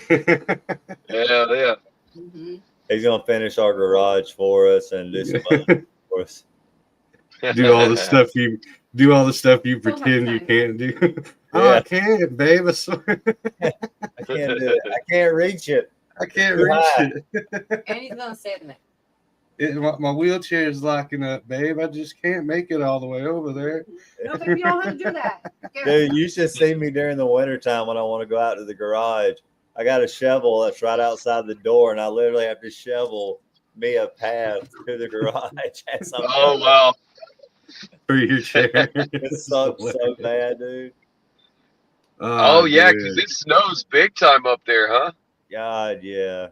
Yeah. Mm-hmm. He's gonna finish our garage for us and do some other for us. Do all the stuff you pretend you can't do. Oh, I can't, babe. I swear. I can't do it. I can't reach it. I can't reach it. And he's gonna say it. My wheelchair is locking up, babe. I just can't make it all the way over there. No, baby, you don't have to do that. Dude, you should see me during the wintertime when I want to go out to the garage. I got a shovel that's right outside the door, and I literally have to shovel me a path to the garage. Oh, wow. For your chair. It sucks so bad, dude. Oh yeah, because it snows big time up there, huh? God, yeah.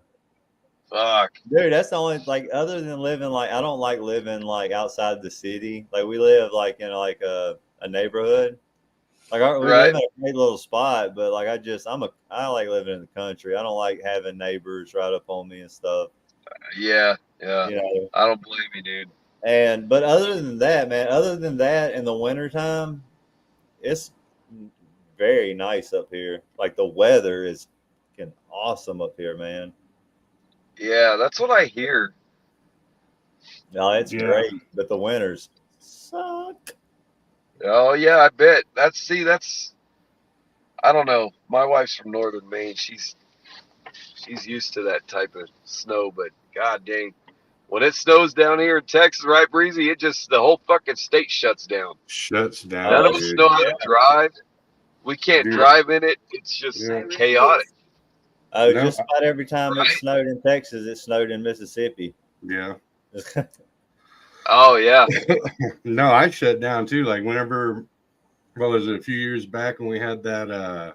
Fuck. Dude, that's the only, like, other than living, like, I don't like living, like, outside the city. Like, we live, like, in, like, a neighborhood. Like, we live in a great little spot, but, like, I like living in the country. I don't like having neighbors right up on me and stuff. Yeah. You know? I don't blame you, dude. But other than that, man, in the wintertime, it's very nice up here. Like, the weather is fucking awesome up here, man. Yeah, that's what I hear. No, it's great, but the winters suck. Oh yeah, I bet. That's I don't know. My wife's from northern Maine. She's used to that type of snow, but god dang. When it snows down here in Texas, right, Breezy, the whole fucking state shuts down. None of us know how to drive. We can't drive in it. It's just chaotic. Oh, just about every time it snowed in Texas, it snowed in Mississippi. Yeah. Oh yeah. No, I shut down too. Like whenever, what was it, a few years back when we had that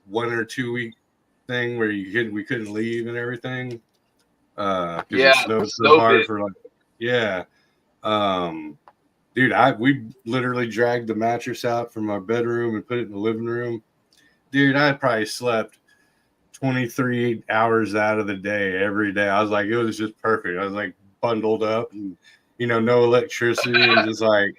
1 or 2 week thing where we couldn't leave and everything. Yeah, it snowed so hard for like, yeah. Dude, we literally dragged the mattress out from our bedroom and put it in the living room. Dude, I probably slept 23 hours out of the day every day. I was like, it was just perfect. I was like bundled up and, no electricity and just like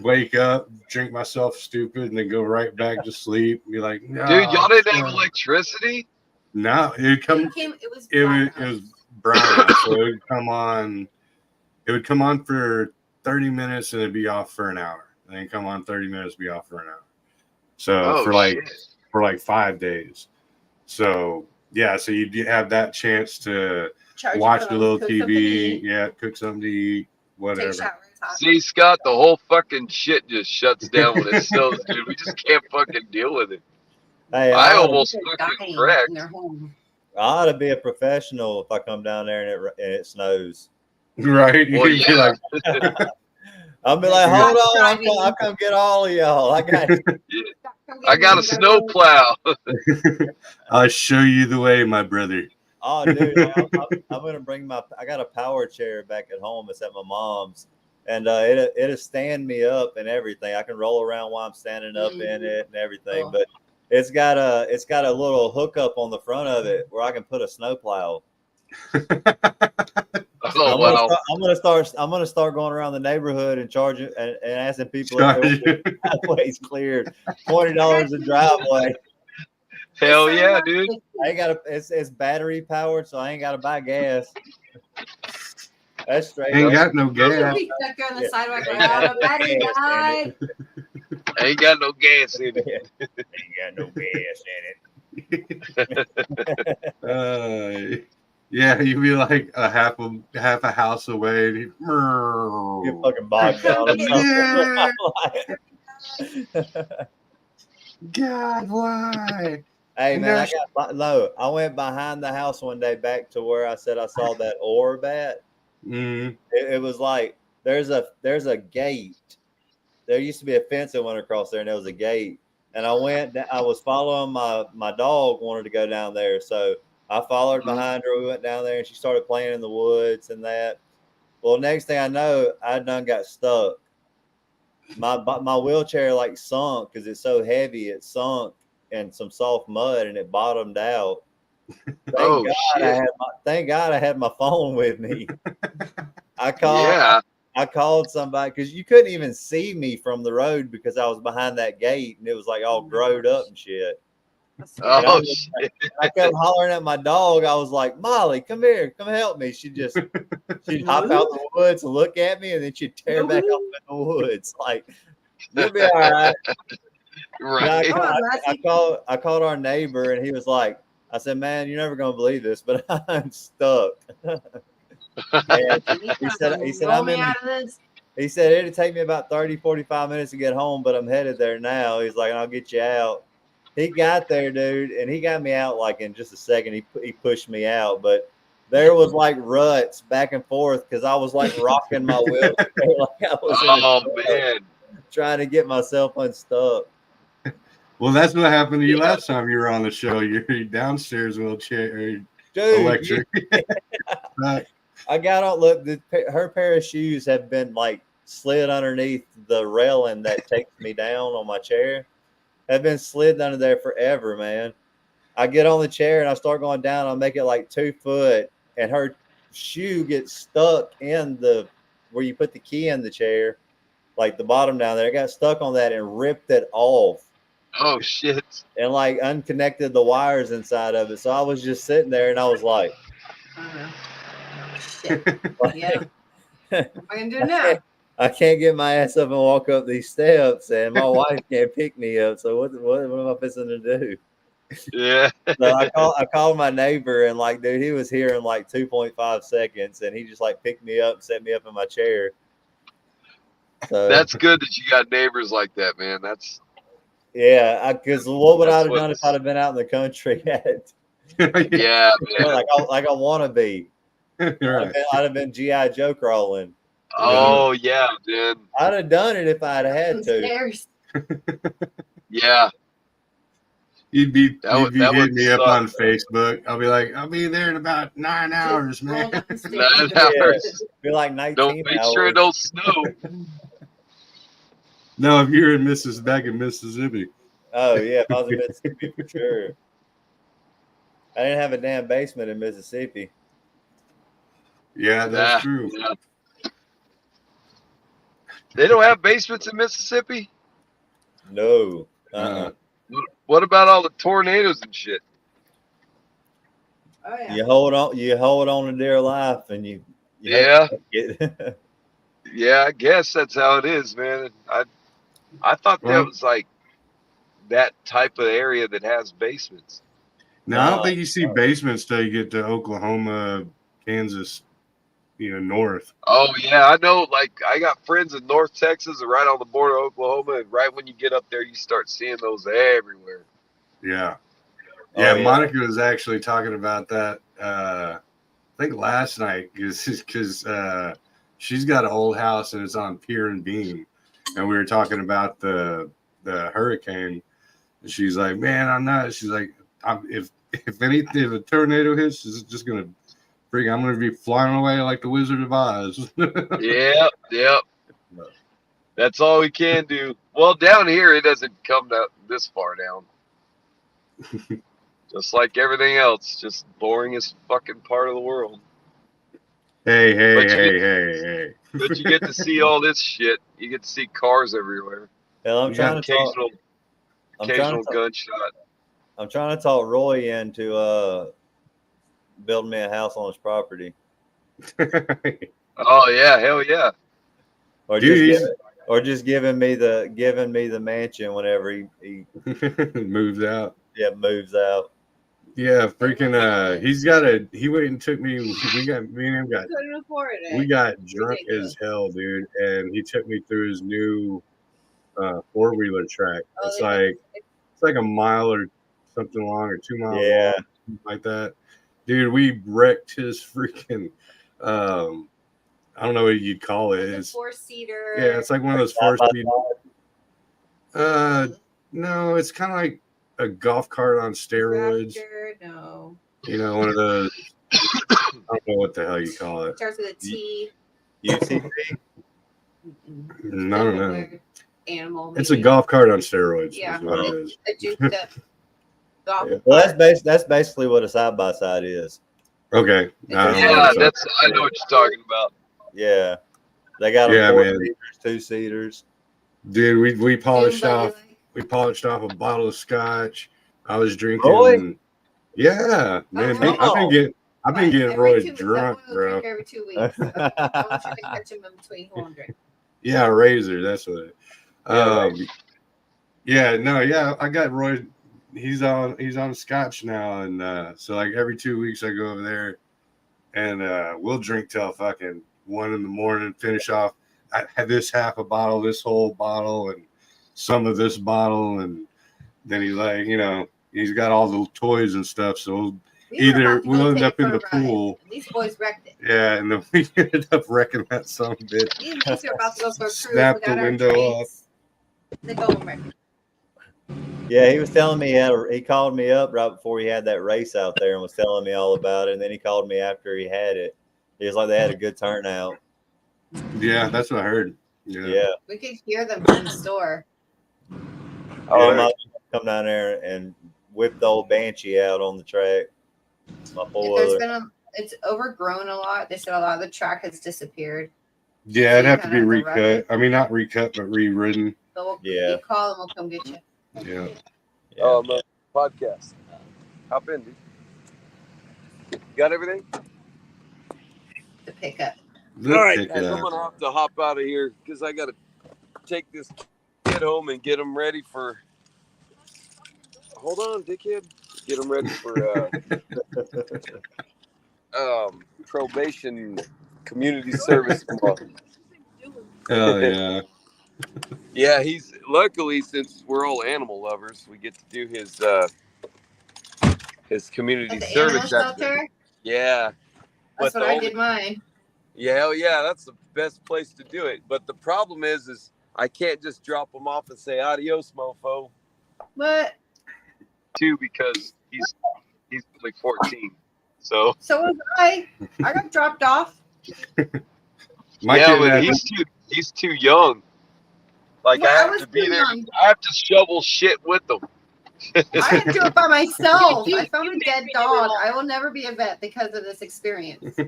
wake up, drink myself stupid, and then go right back to sleep. And be like, no, dude, y'all didn't have electricity? No, it was brown, so it would come on. It would come on for 30 minutes and it'd be off for an hour. And then come on 30 minutes, be off for an hour. So for like 5 days. So yeah, so you have that chance to watch a little TV, cook something to eat, whatever. See, Scott, the whole fucking shit just shuts down when it snows, dude. We just can't fucking deal with it. Hey, I almost fucking wrecked. I ought to be a professional if I come down there and it snows. Right? Well, yeah. I'll be like, hold on, I'll come get all of y'all. I got a snow plow. I'll show you the way, my brother. Oh, dude, I'm gonna bring I got a power chair back at home. It's at my mom's, and it'll stand me up and everything. I can roll around while I'm standing up in it and everything. But it's got a little hookup on the front of it where I can put a snow plow. I'm gonna start going around the neighborhood and charging and asking people if their driveway's cleared. $20 a driveway. Hell yeah, dude! I ain't got it's battery powered, so I ain't got to buy gas. That's straight. Ain't got no gas. Stuck on the sidewalk. The battery died. Ain't got no gas in it. Ain't got no gas in it. Yeah, you'd be like half a house away. And you fucking bogged down. God, why? Hey man, I went behind the house one day back to where I said I saw that orb at. It was like there's a gate. There used to be a fence that went across there, and there was a gate. And I was following my dog wanted to go down there, so I followed behind her. We went down there, and she started playing in the woods and that. Well, next thing I know, I done got stuck. My wheelchair like sunk because it's so heavy. It sunk in some soft mud and it bottomed out. Thank God I had my phone with me. I called somebody because you couldn't even see me from the road because I was behind that gate and it was like all growed up and shit. Shit. I kept hollering at my dog. I was like, Molly, come here, come help me. She'd hop out the woods and look at me and then she'd tear back up in the woods. Like, you'll be all right. Right. I called our neighbor and he was like, I said, man, you're never gonna believe this, but I'm stuck. He said it'd take me about 30-45 minutes to get home, but I'm headed there now. He's like, I'll get you out. He got there, dude, and he got me out like in just a second. He pushed me out, but there was like ruts back and forth because I was like rocking my wheelchair like I was trying to get myself unstuck. Well, that's what happened to you last time you were on the show. Your downstairs wheelchair Dude, electric. I got on. Look, her pair of shoes have been like slid underneath the railing that takes me down on my chair. Have been slid under there forever, man. I get on the chair and I start going down. I make it like 2 foot, and her shoe gets stuck in the where you put the key in the chair, like the bottom down there. It got stuck on that and ripped it off. Oh shit! And like unconnected the wires inside of it. So I was just sitting there and I was like, shit. Yeah. What am I gonna do now? I can't get my ass up and walk up these steps, and my wife can't pick me up. So what am I fixing to do? Yeah. So I called my neighbor, and like, dude, he was here in like 2.5 seconds, and he just like picked me up and set me up in my chair. So That's good that you got neighbors like that, man. That's because what would I have done if I'd have been out in the country at? Yeah, man. Like I want to be. Right. I'd have been G.I. Joe crawling. Oh yeah, dude. I'd have done it if I'd had to. Yeah. You'd be hitting me up on suck. Facebook. I'll be like, I'll be there in about 9 hours, man. 9 hours. Be like 19 Don't make hours. sure it don't snow. No, if you're in back in Mississippi. Oh yeah, if I was in Mississippi for sure. I didn't have a damn basement in Mississippi. Yeah, that's true. Yeah. They don't have basements in Mississippi? No. What about all the tornadoes and shit? Oh, yeah. You hold on to dear life, and you Yeah. Get Yeah, I guess that's how it is, man. I thought that was like that type of area that has basements. No, I don't think you see basements till you get to Oklahoma, Kansas, north. Oh yeah, I know. Like I got friends in North Texas, and right on the border of Oklahoma, and right when you get up there, you start seeing those everywhere. Yeah, Oh, yeah. Monica was actually talking about that. I think last night because she's got an old house and it's on pier and beam, and we were talking about the hurricane. And she's like, "Man, I'm not." She's like, "If a tornado hits, it's just gonna." I'm going to be flying away like the Wizard of Oz. Yep. That's all we can do. Well, down here, it doesn't come this far down. Just like everything else, just boring as fucking part of the world. Hey. But you get to see all this shit. You get to see cars everywhere. Hell, occasional gunshot. I'm trying to talk Roy into building me a house on his property. Oh yeah, hell yeah. Or just giving me the mansion whenever he moves out. Yeah, moves out. Yeah, freaking he went and took me. Me and him got drunk as hell, dude, and he took me through his new 4-wheeler track. It's like a mile or something long, or 2 miles long, something like that. Dude, we wrecked his freaking I don't know what you'd call it. It's 4-seater. Yeah, it's like one of those 4-seater. No, it's kind of like a golf cart on steroids. Raptor, no. One of those. I don't know what the hell you call it. Starts with a T. UCP? No. Animal. It's a golf cart on steroids. Yeah. Is what it is. A juiced up golf cart. Well, that's basically what a side by side is. Okay. I know what you're talking about. Yeah. They got 4-seaters, 2-seaters. Dude, we polished off. We polished off a bottle of scotch. I was drinking. Roy? Yeah, man. I've been getting Roy drunk, bro. Every 2 weeks. I want you to catch him in between while I'm drinking. Yeah, Razor. That's what it. I got Roy. He's on scotch now, and so like every 2 weeks I go over there, and we'll drink till fucking 1 a.m. Finish off. I had this half a bottle, this whole bottle, and some of this bottle, and then he's like, he's got all the toys and stuff. So we'll end up in the pool. These boys wrecked it. Yeah, and then we ended up wrecking that son of a bitch. These boys are about to go for a cruise. Snap the window off. They go and wreck it. Yeah, he was telling me he called me up right before he had that race out there and was telling me all about it. And then he called me after he had it. He was like, they had a good turnout. Yeah, that's what I heard. Yeah. We could hear them from the store. Oh, yeah. Come down there and whip the old Banshee out on the track. It's overgrown a lot. They said a lot of the track has disappeared. Yeah, it'd have to be recut. I mean, not recut, but reridden. So you call and we'll come get you. Yeah. Podcast. Hop in, dude. Got everything? The pickup. All right, guys, I'm gonna have to hop out of here because I gotta take this kid home and get him ready for. Hold on, dickhead. Get him ready for probation community service tomorrow. Oh yeah. Yeah, he's luckily, since we're all animal lovers, we get to do his community service. Yeah, that's what I did mine. Yeah, hell yeah, that's the best place to do it. But the problem is I can't just drop him off and say adios, mofo. What? Too, because he's like 14. So was I. I got dropped off. But he's too young. Like I have to be there. I have to shovel shit with them. I had to do it by myself. I found a dead dog. I will never be a vet because of this experience.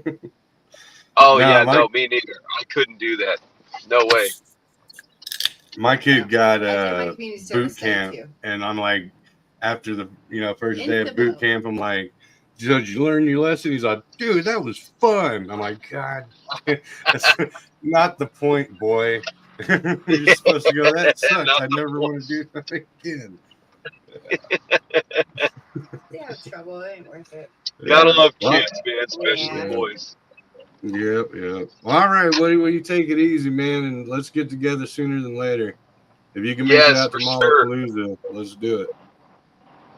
No, me neither. I couldn't do that. No way. My kid got boot camp, and I'm like, after the first day of boot camp, I'm like, did you learn your lesson? He's like, dude, that was fun. I'm like, God, that's not the point, boy. You're supposed to go, that sucks. I never want to do that again. They have trouble. It ain't worth it. Gotta love kids, man, especially boys. Yep. Well, all right, Woody, will you take it easy, man, and let's get together sooner than later. If you can make it out to Malapalooza, let's do it.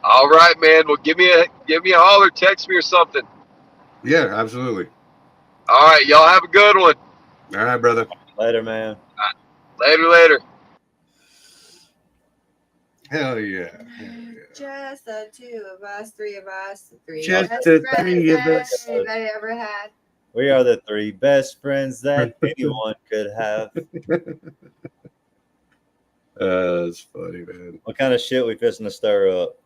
All right, man. Well, give me a holler, text me or something. Yeah, absolutely. All right, y'all have a good one. All right, brother. Later, man. Later. Hell yeah. Just the two of us, three of us, just the three of us. Anybody ever had? We are the three best friends that anyone could have. That's funny, man. What kind of shit we fixing to stir up?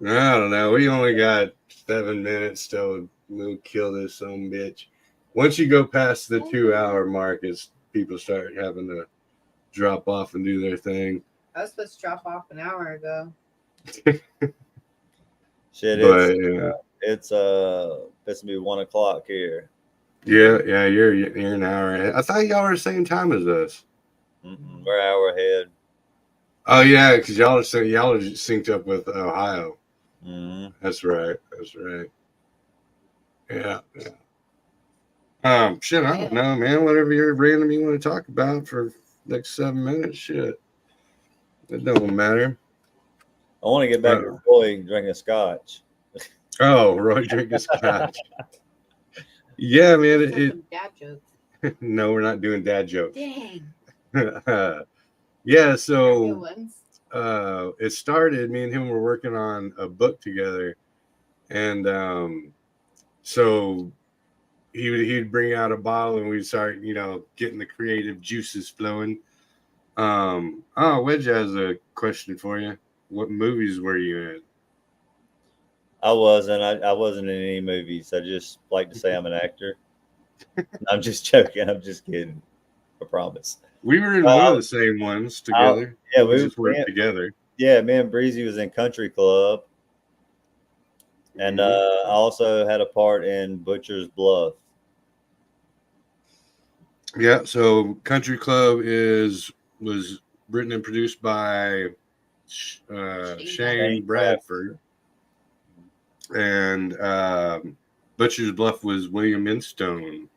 I don't know. We only got 7 minutes till we'll kill this some bitch. Once you go past the 2-hour mark, it's people start having to drop off and do their thing. I was supposed to drop off an hour ago. Shit, it's supposed to be 1 o'clock here. Yeah, you're an hour ahead. I thought y'all were the same time as us. We're an hour ahead. Oh yeah, because y'all are synced up with Ohio. That's right. Yeah. Shit, I don't know, man. Whatever you're random you want to talk about for next 7 minutes, shit. It don't matter. I want to get back to Roy drinking scotch. Oh, Roy drinking scotch. Yeah, man. Dad jokes. No, we're not doing dad jokes. Dang. Yeah, so it started, me and him were working on a book together, and so he'd bring out a bottle and we'd start, getting the creative juices flowing. Wedge has a question for you. What movies were you in? I wasn't in any movies. I just like to say I'm an actor. I'm just joking. I'm just kidding. I promise. We were in one of the same ones together. We just worked together. Yeah, me and Breezy was in Country Club. And I also had a part in Butcher's Bluff. Yeah, so Country Club was written and produced by Shane Bradford. And Butcher's Bluff was William Instone.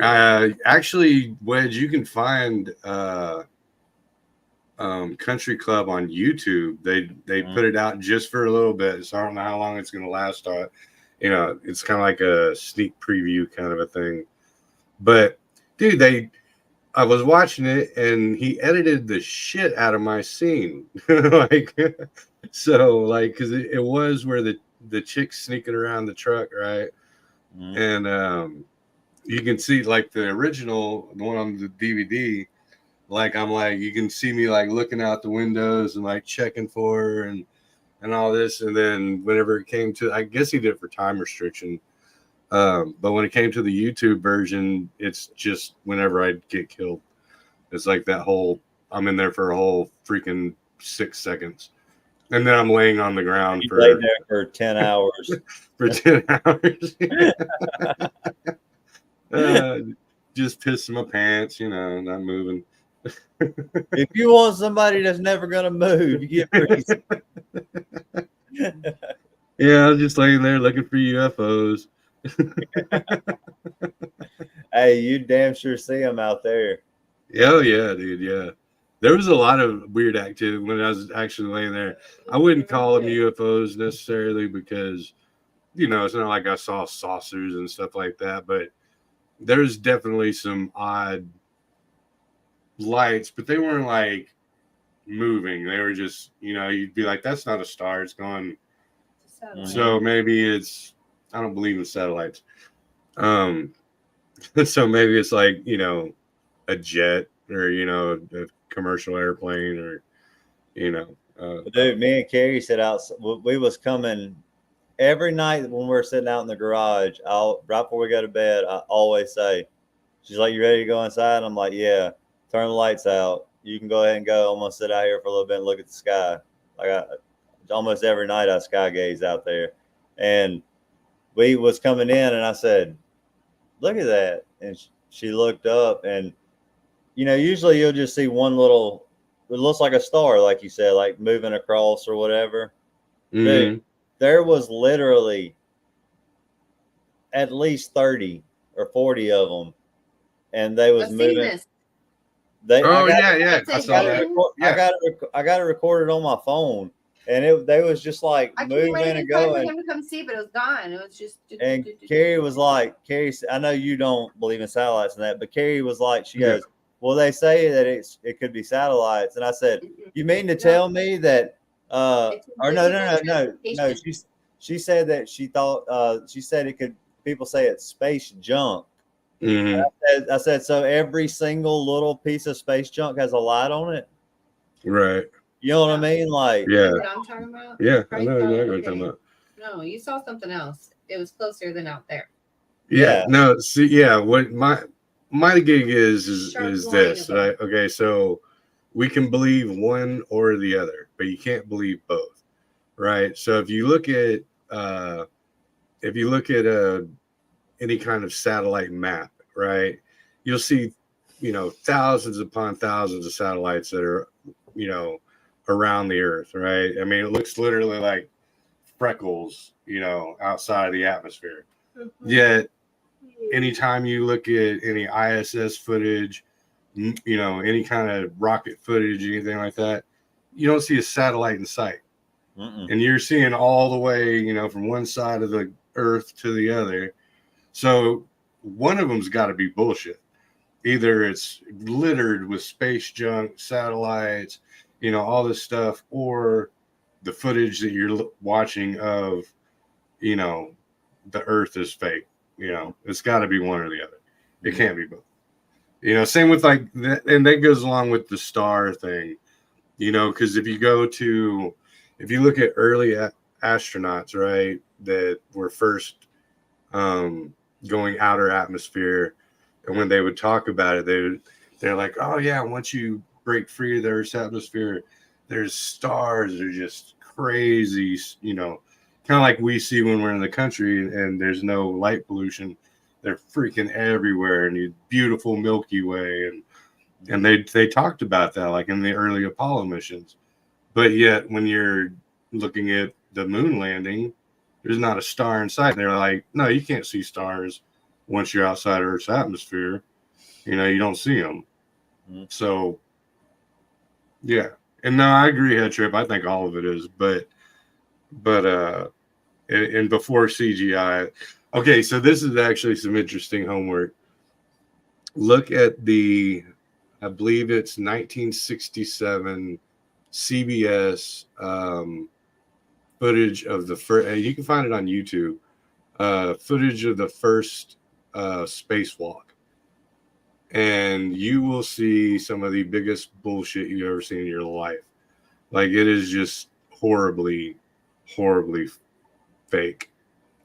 Actually, Wedge, you can find Country Club on YouTube. They put it out just for a little bit, so I don't know how long it's going to last. It's kind of like a sneak preview kind of a thing. But dude, they I was watching it and he edited the shit out of my scene. Like, so like, cause it was where the chick's sneaking around the truck. Right. Mm-hmm. And, you can see like the original, the one on the DVD, like I'm like, you can see me like looking out the windows and like checking for her and all this. And then whenever it came to, I guess he did it for time restriction. But when it came to the YouTube version, it's just whenever I get killed. It's like that whole, I'm in there for a whole freaking 6 seconds. And then I'm laying on the ground for 10 hours. For 10 hours. Just pissing my pants, not moving. If you want somebody that's never gonna move, you get pretty. Yeah, I'm just laying there looking for UFOs. Hey, you damn sure see them out there. Oh yeah, dude. Yeah, there was a lot of weird activity when I was actually laying there. I wouldn't call them UFOs necessarily because, it's not like I saw saucers and stuff like that, but there's definitely some odd lights, but they weren't like moving. They were just, you'd be like, that's not a star, it's gone. So maybe it's, I don't believe in satellites. So maybe it's like, a jet or, a commercial airplane or, dude, me and Carrie said out, we was coming every night when we're sitting out in the garage. Right before we go to bed, I always say, she's like, you ready to go inside? I'm like, yeah. Turn the lights out. You can go ahead and go. I'm gonna sit out here for a little bit and look at the sky. Like almost every night I sky gaze out there. And we was coming in and I said, look at that. And she looked up and, usually you'll just see one little, it looks like a star, like you said, like moving across or whatever. Mm-hmm. Dude, there was literally at least 30 or 40 of them. And they was moving. I saw that. I got it recorded on my phone, and they was just like moving and going. For him to come see, but it was gone. It was just. And Carrie was like, I know you don't believe in satellites and that, but Carrie was like, she goes, well, they say that it could be satellites, and I said, you mean to tell me that? Or no. She said that she thought she said it could. People say it's space junk. Mm-hmm. I said, so every single little piece of space junk has a light on it, right? You know what I mean? Like, yeah, what I'm talking about. Yeah, I know exactly what you're talking about. No, you saw something else. It was closer than out there. Yeah. No, see, what my gig is this, right? Okay, so we can believe one or the other, but you can't believe both, right? So if you look at any kind of satellite map, right, you'll see, thousands upon thousands of satellites that are, around the Earth, right? I mean, it looks literally like freckles, outside of the atmosphere. Mm-hmm. Yet, anytime you look at any ISS footage, any kind of rocket footage, anything like that, you don't see a satellite in sight. Mm-mm. And you're seeing all the way, from one side of the Earth to the other. So one of them's got to be bullshit. Either it's littered with space junk, satellites, all this stuff, or the footage that you're watching of, the Earth is fake. It's got to be one or the other. It can't be both. Same with like that, and that goes along with the star thing. Because if you look at early astronauts, right, that were first going outer atmosphere, and when they would talk about it, they're like, oh yeah, once you break free of the Earth's atmosphere, there's stars that are just crazy, kind of like we see when we're in the country and there's no light pollution. They're freaking everywhere, and the beautiful Milky Way, and they talked about that like in the early Apollo missions. But yet when you're looking at the moon landing, there's not a star in sight. They're like, no, you can't see stars once you're outside Earth's atmosphere. You don't see them. Mm-hmm. So, yeah. And no, I agree, Head Trip. I think all of it is, but and before CGI. Okay, so this is actually some interesting homework. Look at the I believe it's 1967 CBS footage of the first. You can find it on YouTube. Footage of the first spacewalk, and you will see some of the biggest bullshit you've ever seen in your life. Like, it is just horribly fake.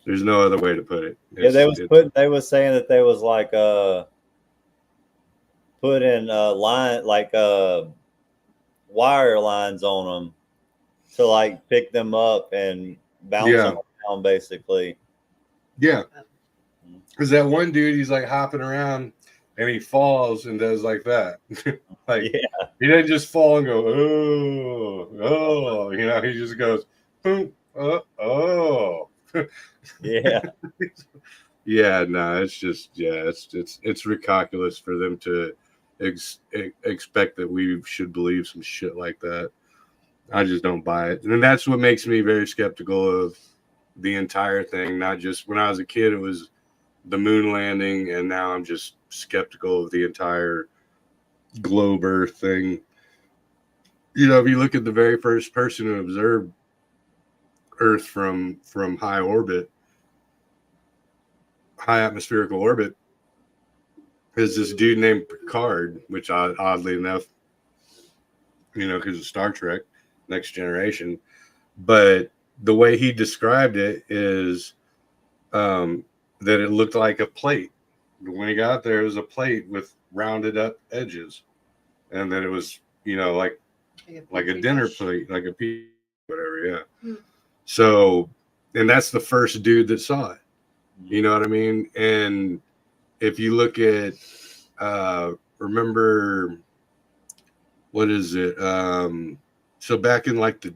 There's no other way to put it. They was saying that they was like putting wire lines on them to like pick them up and bounce them around, basically. Yeah, because that one dude, he's like hopping around and he falls and does like that. Like, he doesn't just fall and go, oh, you know, he just goes, boom, oh. Yeah. Yeah, no, it's just, it's ridiculous for them to expect that we should believe some shit like that. I just don't buy it. And that's what makes me very skeptical of the entire thing. Not just when I was a kid, it was the moon landing, and now I'm just skeptical of the entire globe Earth thing. You know, if you look at the very first person who observed Earth from high atmospherical orbit, is this dude named Picard, which oddly enough, you know, because of Star Trek, Next Generation. But the way he described it is that it looked like a plate. When he got there, it was a plate with rounded up edges. And then it was, you know, like a dinner plate, like a piece, whatever, So, and that's the first dude that saw it. You know what I mean? And if you look at, remember, what is it? So back in like the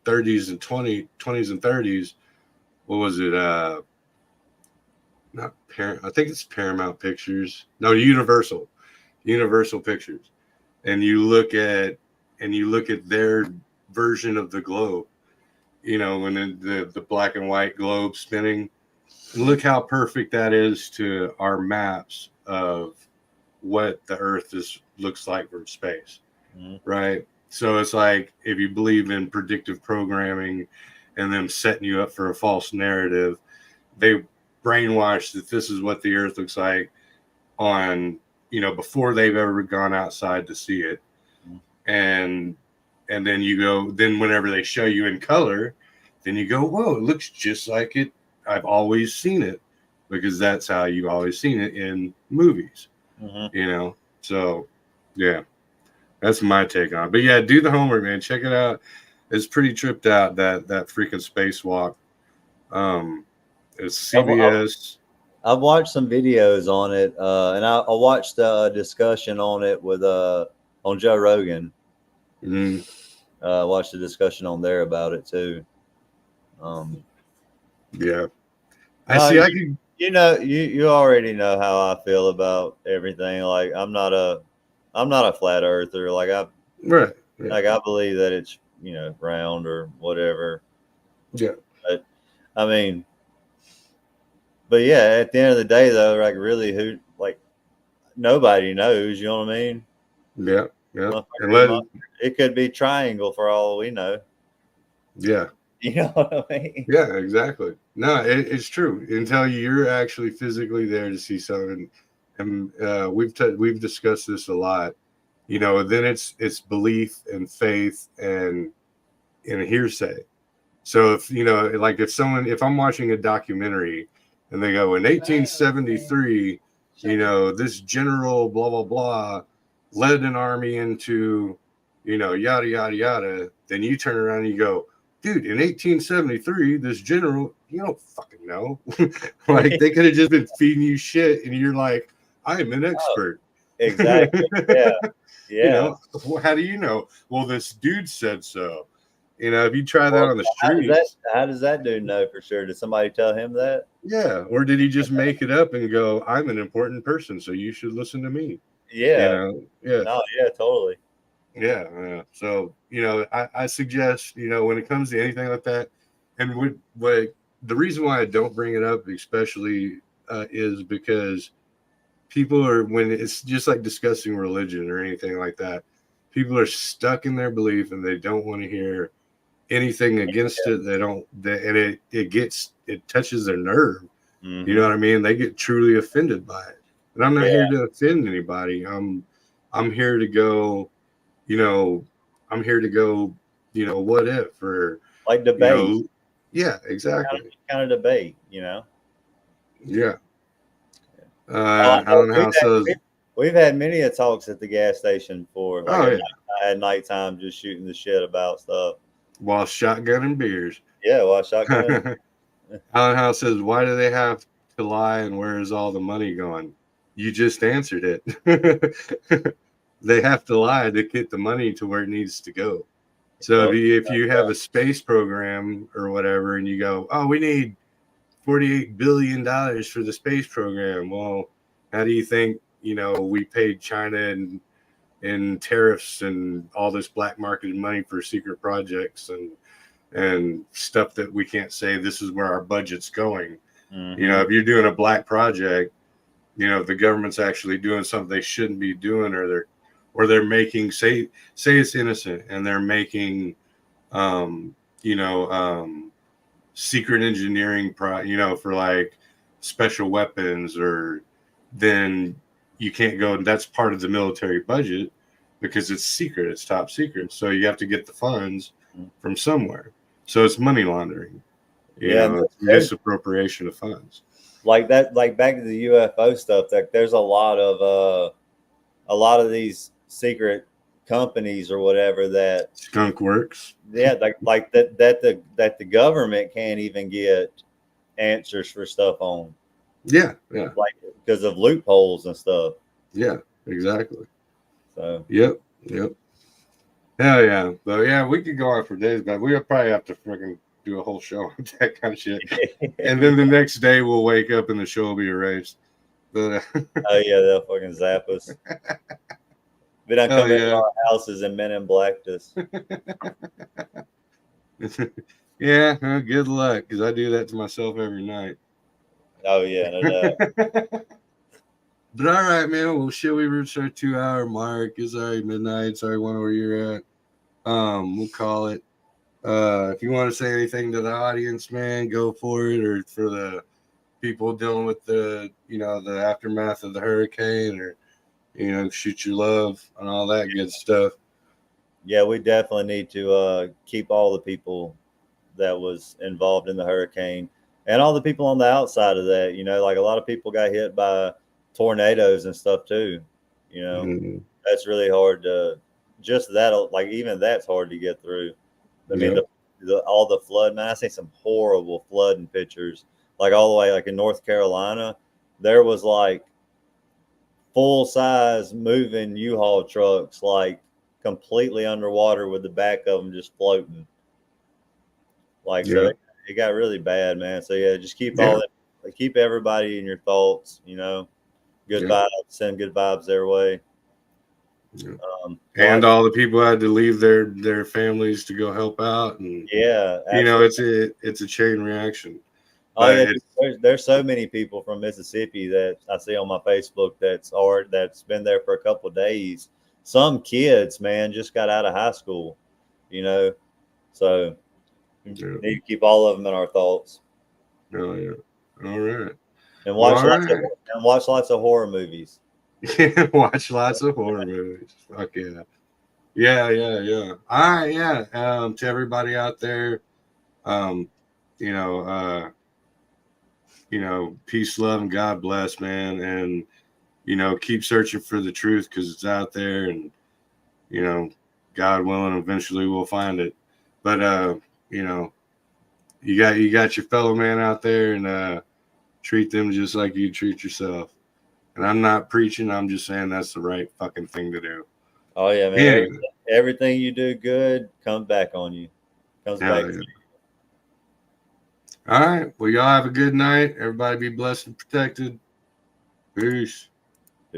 30s and 20s and 30s, what was it? Not Paramount. I think it's Paramount Pictures. No, Universal Pictures. And you look at their version of the globe. You know, when the black and white globe spinning. Look how perfect that is to our maps of what the Earth looks like from space, right? So it's like, if you believe in predictive programming and them setting you up for a false narrative, they brainwash that this is what the Earth looks like on, you know, before they've ever gone outside to see it. And then whenever they show you in color, then you go, whoa, it looks just like it. I've always seen it, because that's how you've always seen it in movies, you know? So, yeah, that's my take on it. But yeah, do the homework, man. Check it out. It's pretty tripped out, that freaking spacewalk. It's CBS. I've watched some videos on it, and I watched a discussion on it with on Joe Rogan. Watched a discussion on there about it too. Yeah, you already know how I feel about everything. Like, I'm not a flat earther. Like, I believe that it's, you know, round or whatever. Yeah. But I mean, but yeah, at the end of the day though, like, really, nobody knows, you know what I mean? Yeah. Yeah. It could be triangle for all we know. Yeah. You know what I mean? Yeah, exactly. No, it's true. Until you're actually physically there to see something, and we've discussed this a lot. You know, then it's belief and faith and hearsay. So if, you know, like if I'm watching a documentary and they go, in 1873, you know, this general blah blah blah led an army into, you know, yada yada yada, then you turn around and you go, dude, in 1873, this general, you don't fucking know. Like, they could have just been feeding you shit, and you're like, I am an expert. Exactly. Yeah. Yeah. You know, how do you know? Well, this dude said so. You know, if you try that on the street, how does that dude know for sure? Did somebody tell him that? Yeah. Or did he just make it up and go, I'm an important person, so you should listen to me? Yeah. You know? Yeah. No, yeah, totally. Yeah. So, you know, I suggest, you know, when it comes to anything like that, and what the reason why I don't bring it up, especially, is because people are, when it's just like discussing religion or anything like that, people are stuck in their belief and they don't want to hear anything against it. They don't, and it touches their nerve. Mm-hmm. You know what I mean? They get truly offended by it. And I'm not here to offend anybody. I'm here to go, I'm here to go, what if, or like debate. Yeah, exactly. Kind of debate, Yeah. I don't know how so. We've had many talks at the gas station for at nighttime, just shooting the shit about stuff while shotgunning beers. Yeah, while shotgunning. Alan House says, "Why do they have to lie, and where is all the money going?" You just answered it. They have to lie to get the money to where it needs to go. So if you have a space program or whatever, and you go, "Oh, we need $48 billion for the space program," well, how do you think we paid China and tariffs and all this black market money for secret projects and stuff that we can't say this is where our budget's going? Mm-hmm. If you're doing a black project, the government's actually doing something they shouldn't be doing, or they're making, say it's innocent and they're making secret engineering for like special weapons, or then you can't go, and that's part of the military budget because it's secret, it's top secret, so you have to get the funds from somewhere. So it's money laundering, misappropriation of funds. Like that, like back to the UFO stuff, that there's a lot of these secret companies or whatever that skunk works. Yeah, like that the government can't even get answers for stuff on. Yeah. Like because of loopholes and stuff. Yeah, exactly. So. Yep. Hell yeah. So yeah, we could go on for days, but we'll probably have to freaking do a whole show on that kind of shit. And then the next day we'll wake up and the show will be erased. But oh yeah, they'll fucking zap us. We don't come into our houses and Men in Blacked us. Yeah, well, good luck, because I do that to myself every night. Oh yeah, no doubt. But all right, man. Well, shit, we reached our 2-hour mark. It's already midnight. Sorry, wonder where you're at. We'll call it. If you want to say anything to the audience, man, go for it. Or for the people dealing with the aftermath of the hurricane, or shoot your love and all that good stuff. Yeah, we definitely need to keep all the people that was involved in the hurricane and all the people on the outside of that. Like a lot of people got hit by tornadoes and stuff too. Mm-hmm. That's really hard to just that. Like even that's hard to get through. I mean, all the flood, man. I see some horrible flooding pictures. Like all the way, like in North Carolina, there was like full size moving U-Haul trucks, like completely underwater with the back of them just floating. Like, so it got really bad, man. So yeah, just keep keep everybody in your thoughts, good vibes, send good vibes their way. Yeah. And all the people had to leave their families to go help out. And it's a chain reaction. Oh yeah, there's so many people from Mississippi that I see on my Facebook that's been there for a couple of days. Some kids, man, just got out of high school, so we need to keep all of them in our thoughts. Oh yeah, all right. And watch lots of horror movies. Watch lots of horror movies. Fuck yeah. Yeah. All right, yeah. To everybody out there, peace, love, and God bless, man. And, keep searching for the truth because it's out there, and, God willing, eventually we'll find it. But, you got your fellow man out there, and treat them just like you treat yourself. And I'm not preaching. I'm just saying that's the right fucking thing to do. Oh, yeah, man. Yeah. Everything you do good comes back on you. Comes back to you. All right. Well, y'all have a good night. Everybody be blessed and protected. Peace.